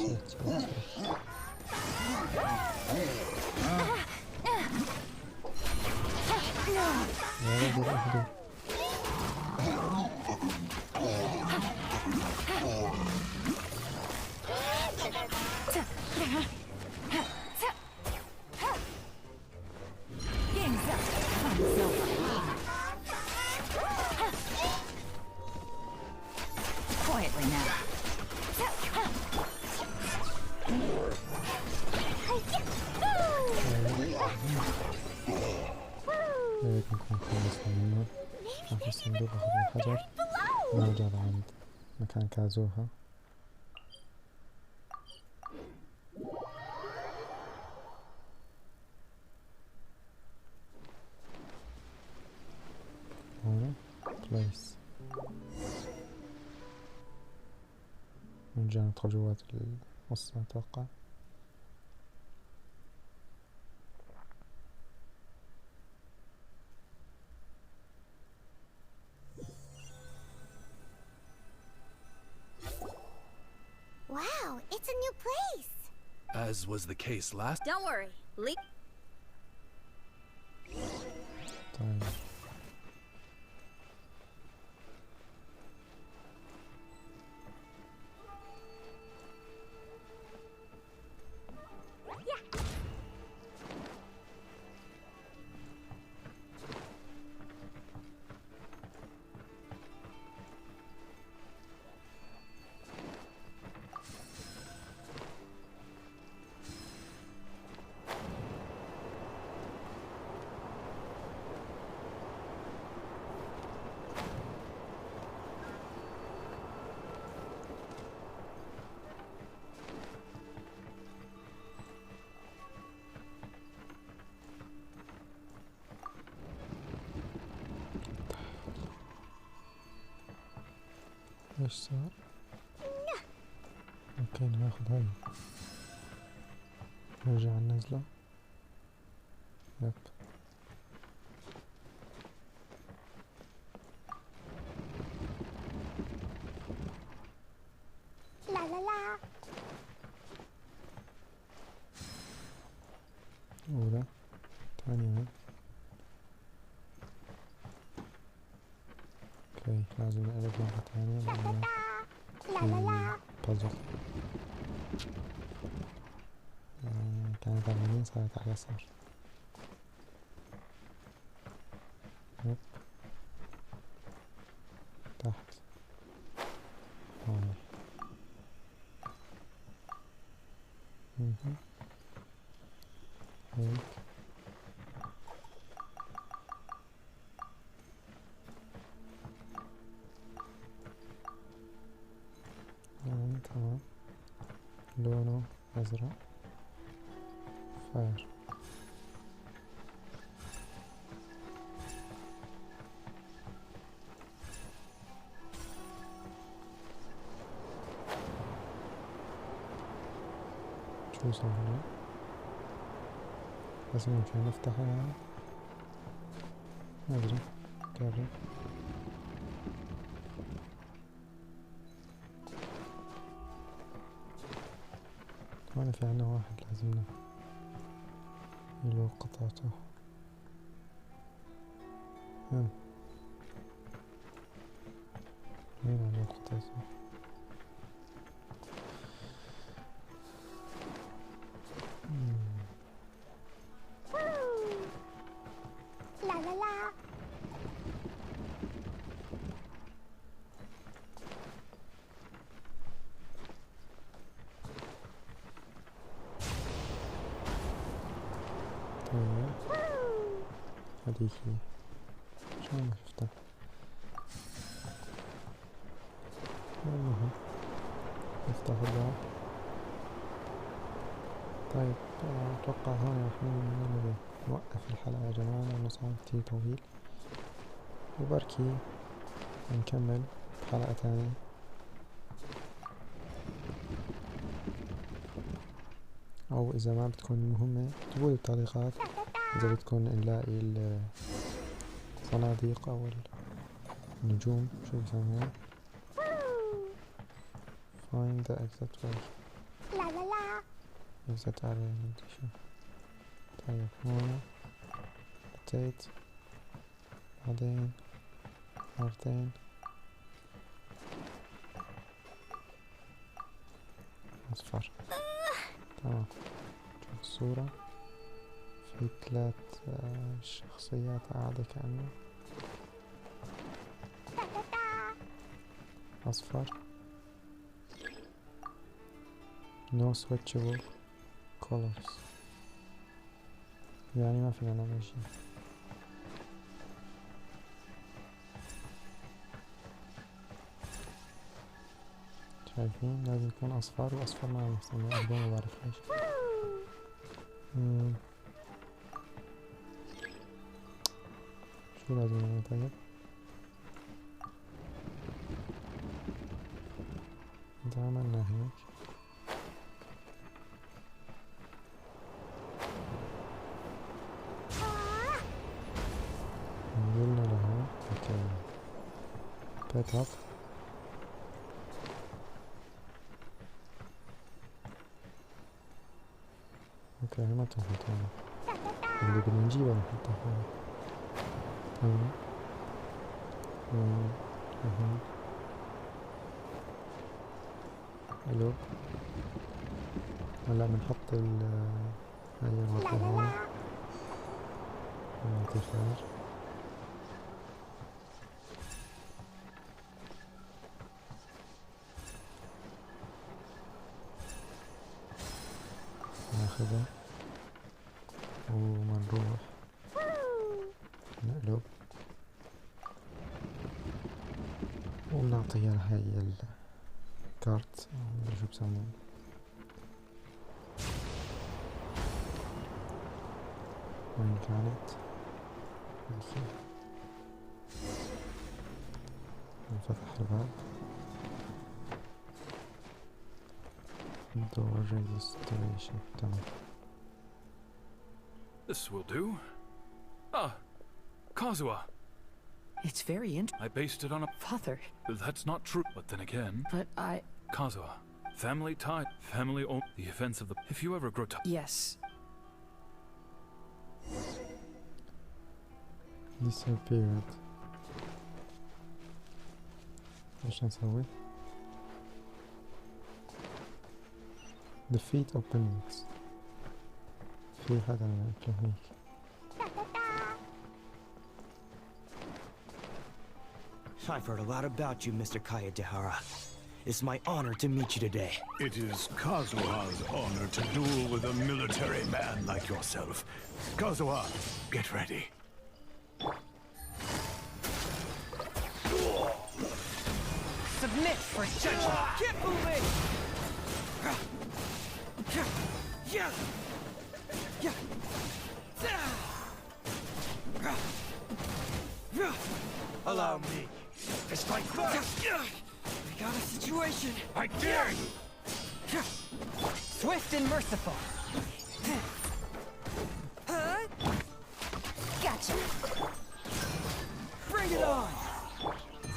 Game's up. Fun's over. Quietly now. هيك نكون خلصنا منه. راح الصندوق اخذ الحجر نرجع لعند مكان كازوها. هون بليس نرجع ندخل جوات القصة اتوقع. Wow, it's a new place! As was the case last... Don't worry. طيب ايش صار؟ اوكي ناخذ هاي نرجع ننزله. يب لا لا لا أولى ثانية. اوكي لازم نقلب مرة ثانية لأنه في بازل. كانت على اليمين صارت على اليسار. يب تحت هون لونه أزرق. فاير. شو صار هنا؟ بس ممكن نفتحها يعني؟ ما أدري. جرب. هنا في عنا واحد لازمنا يلوق قطعته. وين على قطعته؟ لا لا لا. هذيك هي. شو ما شفتها. المهم نفتح الباب. طيب اتوقع هون راح نوقف الحلقة يا جماعة لانه صار كتير طويل، وبركي نكمل حلقة تانية. او اذا ما بتكون مهمة اكتبوا لي بالتعليقات اذا بدكم نلاقي الصناديق او النجوم شو بسموها. find the exit way. لا لا لا. exit area مدري شو. طيب هون rotate بعدين مرتين. اصفر. تمام. شوف الصورة في 3 شخصيات قاعدة كأنه أصفر. no switchable colors يعني ما فينا نعمل شي. شايفين لازم يكون أصفر، وأصفر ما نستعمل ألوان ما بعرف ليش. شو لازم نعمل طيب؟ إذا عملنا هيك نزلنا لهون. اوكي بيك اب. اوكي ما تنحط هون، اللي بدنا نجيبه نحطه هون. تمام. هون حلو. هلا بنحط هاي الغرفة هون. نعطي خير. ناخذه ومنروح نقلب ونعطيها هاي الكارت أو شو بسموه. وين كانت؟ نفتح الباب. door registration. تمام. This will do. Ah, Kazuha. It's very interesting. I based it on a father. That's not true, but then again. But Kazuha, family tie, family owned. The events of the. If you ever grow tired. Yes. Disappeared. ايش نسوي؟ defeat opponents. في حدا يمكن هيك. I've heard a lot about you, Mr. Kayadehara. It's my honor to meet you today. It is Kazuha's honor to duel with a military man like yourself. Kazuha, get ready. Submit for judgment. Keep moving. I dare you! Swift and merciful. Gotcha. Bring it on!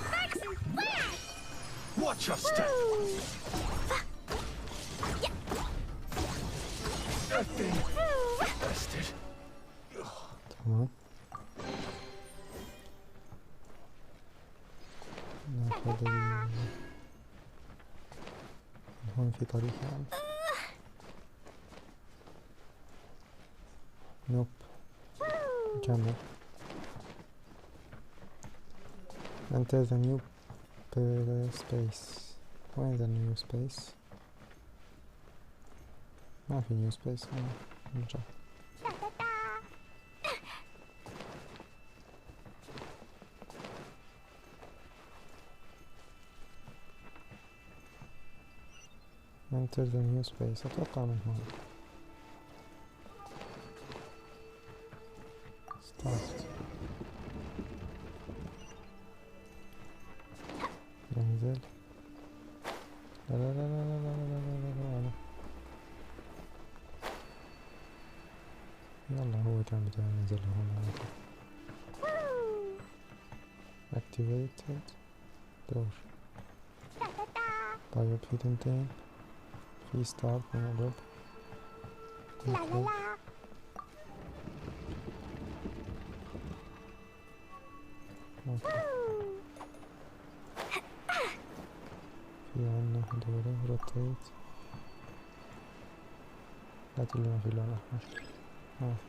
Sparks and flash! Watch your step! Nothing bastard. تمام. ناخذ هون في طريق يعني. نوب. كمل. Enter the new space. وين the new space؟ ما في new space. نرجع. Enter the new space. أتوقع من هون. Start. ننزل. لا لا لا لا لا لا لا لا لا. يلا هو كان بدي ينزل هون. Activated. دور. طيب في تنتين. في ستارت نقلب. لا لا لا. في عنا هدول روتيت. لا تقولي ما في لون أحمر. ما في.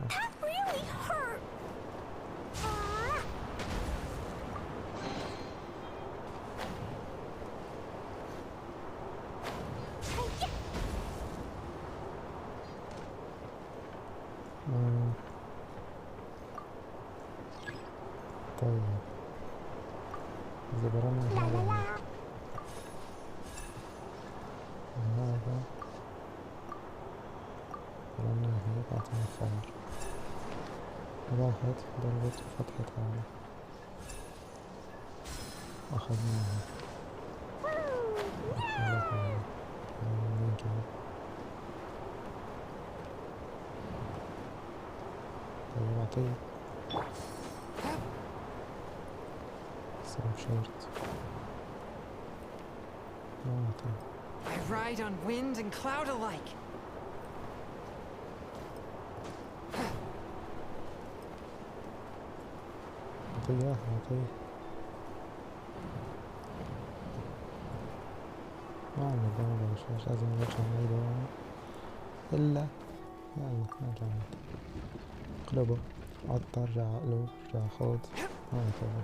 That really hurt. طيب إذا برمنا هذا برمنا هيك أعطينا فاير. راحت ضربت وفتحت هذا أخذناها. وين كان؟ طيب أعطيه شورت. I ride on wind and cloud alike. أعطيه أعطيه. ما عندنا دولة مش لازم نرجع نعيده يعني. إلا يلا نرجع نعيده. اقلبه عطر رجع عقله رجع خوض هكذا.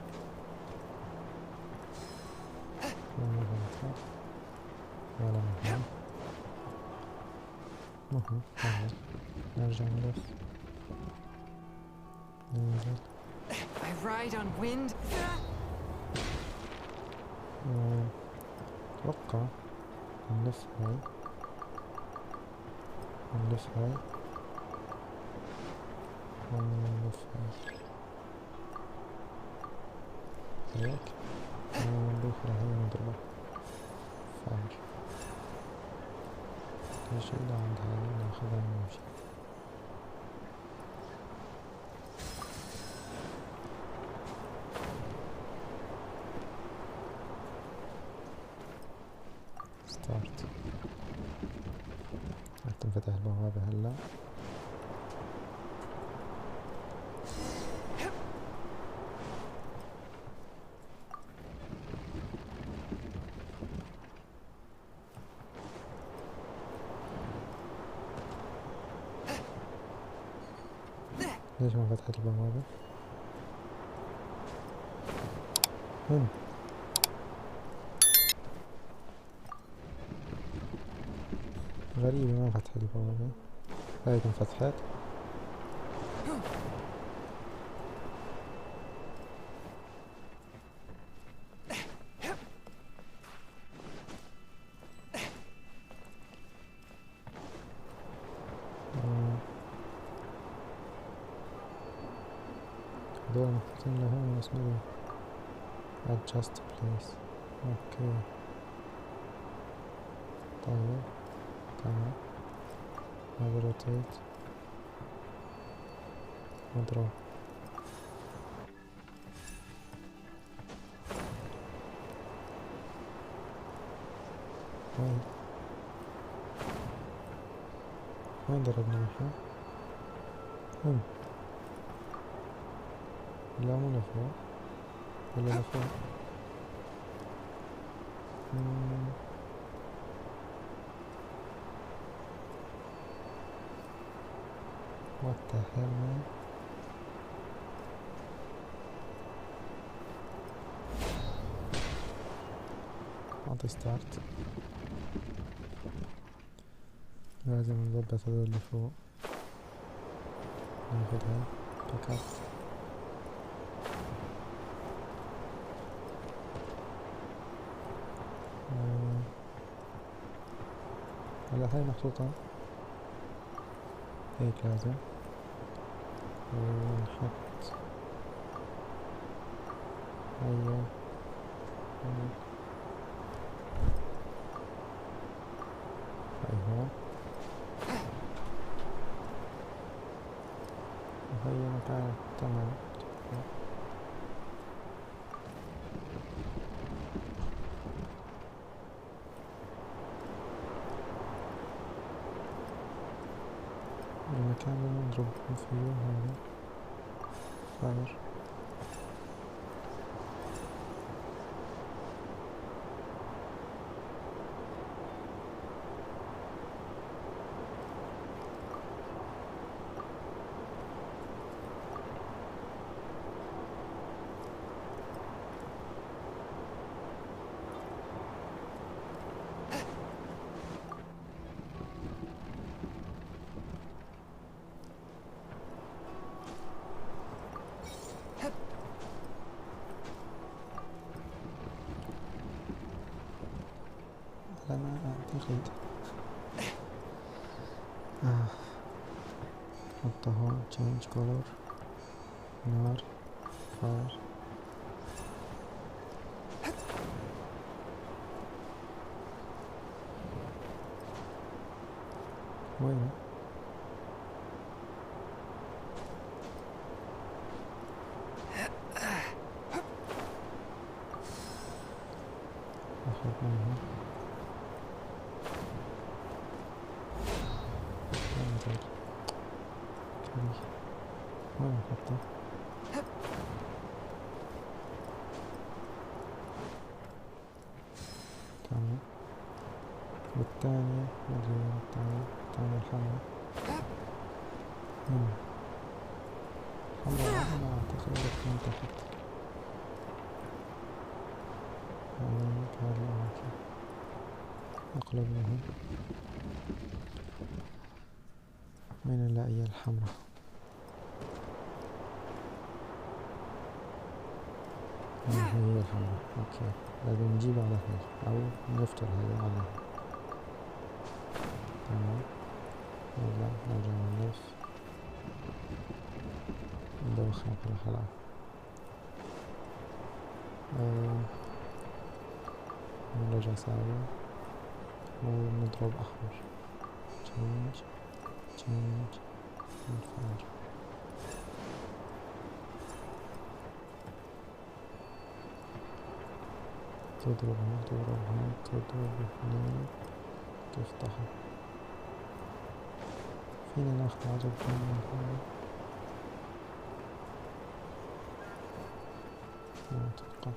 ولا مهم. مهم. نرجع نلف. ننزل. I ride on wind. أتوقع نلف هاي. نلف هاي. ونلف هاي. هيك. ونروح لهي ونضربه. فاير. نشيلها عند هاي ناخذها ونمشي. ستارت. رح تنفتح البوابة هلا. ليش ما فتحت البوابة؟ هون غريبة ما فتحت البوابة. هاي انفتحت. هدول محطوطين لهون بس مدري adjust place. اوكي طيب تمام. هذا روتيت مضروب. وين ضربنا نحن؟ لا مو لفوق ولا لفوق. What the hell, man? أعطي ستارت. لازم نضبط هذول اللي فوق. ناخذ هاي باك اب. هلا هاي محطوطة هيك لازم. ونحط هيا هاي هون وهي مكان تمام. المكان اللي نضرب فيه هذا فاير. لا ما أعتقد. حطه هون change color نار fire. وين أخذ منها وين نحطه؟ تمام. والثانية مدري وين الثانية الحمراء. الحمراء أنا أعتقد تكون تحت يعني بهذه الأماكن. أقلبهم من نلاقي الحمراء. هي الحمراء. اوكي لازم نجيب على هي او نفتر هذا عليها. تمام. يلا نرجع نلف ندوخ على الحلقة. نرجع ساوي ونضرب أحمر. change الفار. تضرب هنا تفتحها. فينا ناخذ عجب من هذا ما أتوقع.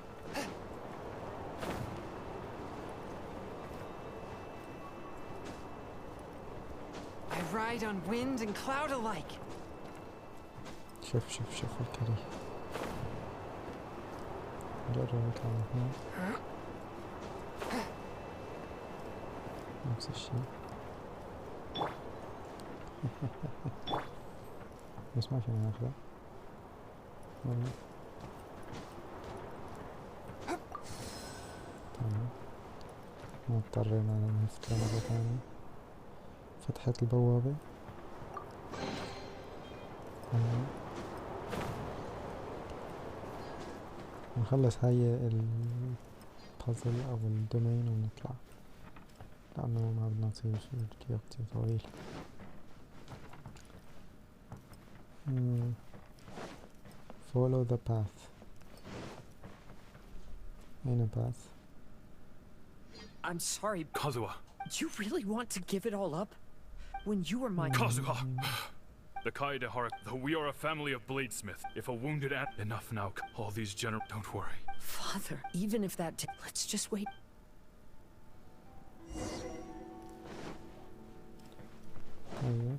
I ride on wind and cloud alike. شوف الكريه. نجرب مكان هنا نفس الشيء. بس ما فينا ناخذه والله. تمام. ما اضطرينا نفتح مرة ثانية. فتحت البوابة. نخلص هاي البازل او الدومين ونطلع، لانه ما بدنا نصير فيديو كتير طويل. Follow the path. أين path? I'm sorry, Kazuha. You really want to give it all up? When you were my— Kazuha! The Kaidehara, though we are a family of bladesmith, if a wounded ant— Enough now, all these don't worry. Father, even if that— Let's just wait. طيب.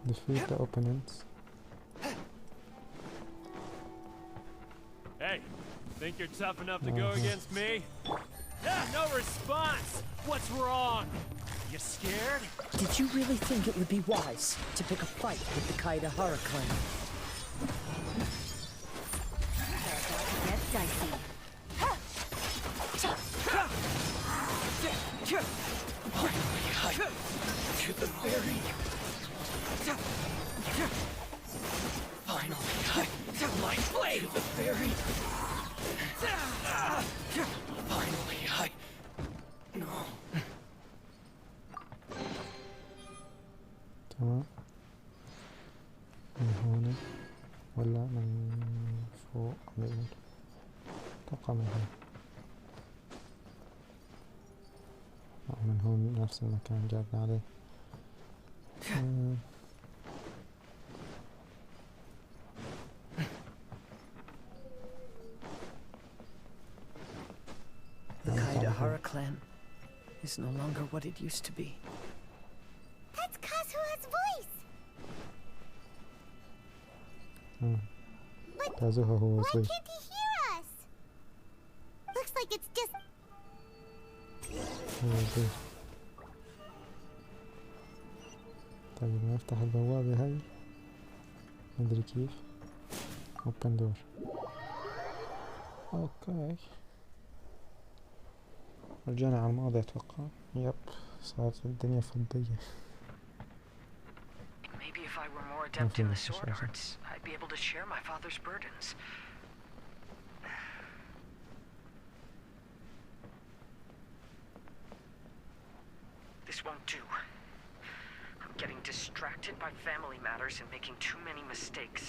Defeat the opponents. Hey, think you're tough enough to go against me? No response! What's wrong? You scared? Did you really think it would be wise to pick a fight with the Kaidehara clan? Get dicey. To the very— Finally, my blade! To the very— Finally, No. تمام. من هون ولا من فوق؟ أتوقع من هون. من هون نفس المكان جابنا عليه. The Kaidehara clan is no longer what it used to be. That's Kazuha's voice! But Kazuha who was why can't he hear us? Looks like it's just... طيب نفتح البوابة هاي، مدري كيف. open door. اوكي رجعنا على الماضي اتوقع. يب صارت الدنيا فضية. Maybe if I were more adept in the sword arts, I'd be able to share my father's burdens. This won't do. I'm getting distracted by family matters and making too many mistakes.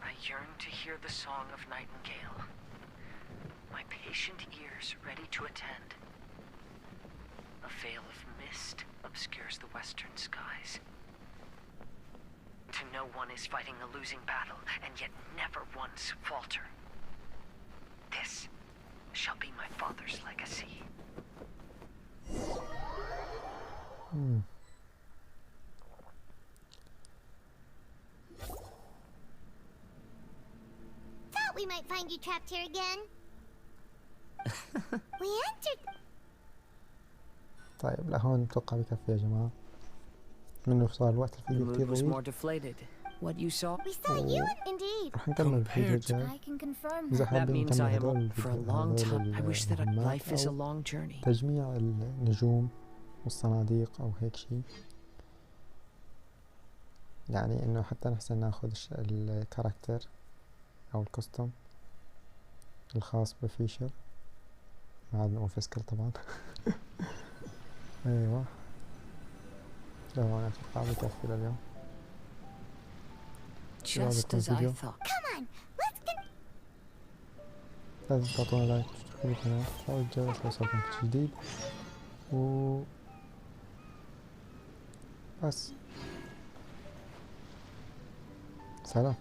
I yearn to hear the song of nightingale. My patient ears ready to attend. A veil of mist obscures the western skies. To know one is fighting a losing battle, and yet never once falter. This shall be my father's legacy. Thought we might find you trapped here again. We entered. طيب لهون اتوقع بكفي يا جماعة، منه صار الوقت الفيديو كتير طويل. What you saw? We saw you, indeed. رح نكمل الفيديو الجاي. إذا حابين نكمل هذول المهمات أو تجميع النجوم والصناديق أو هيك شي، يعني إنه حتى نحسن ناخذ الكاركتر أو الكوستوم الخاص بفيشل. ما عاد نقول فيسكل طبعا. أيوة لهون أتوقع بكفي لليوم. Just as I thought. Come on, let's get. لازم تعطونا لايك وتشتركوا بالقناة وتفعلوا الجرس ليوصلكم كل جديد بس. سلام.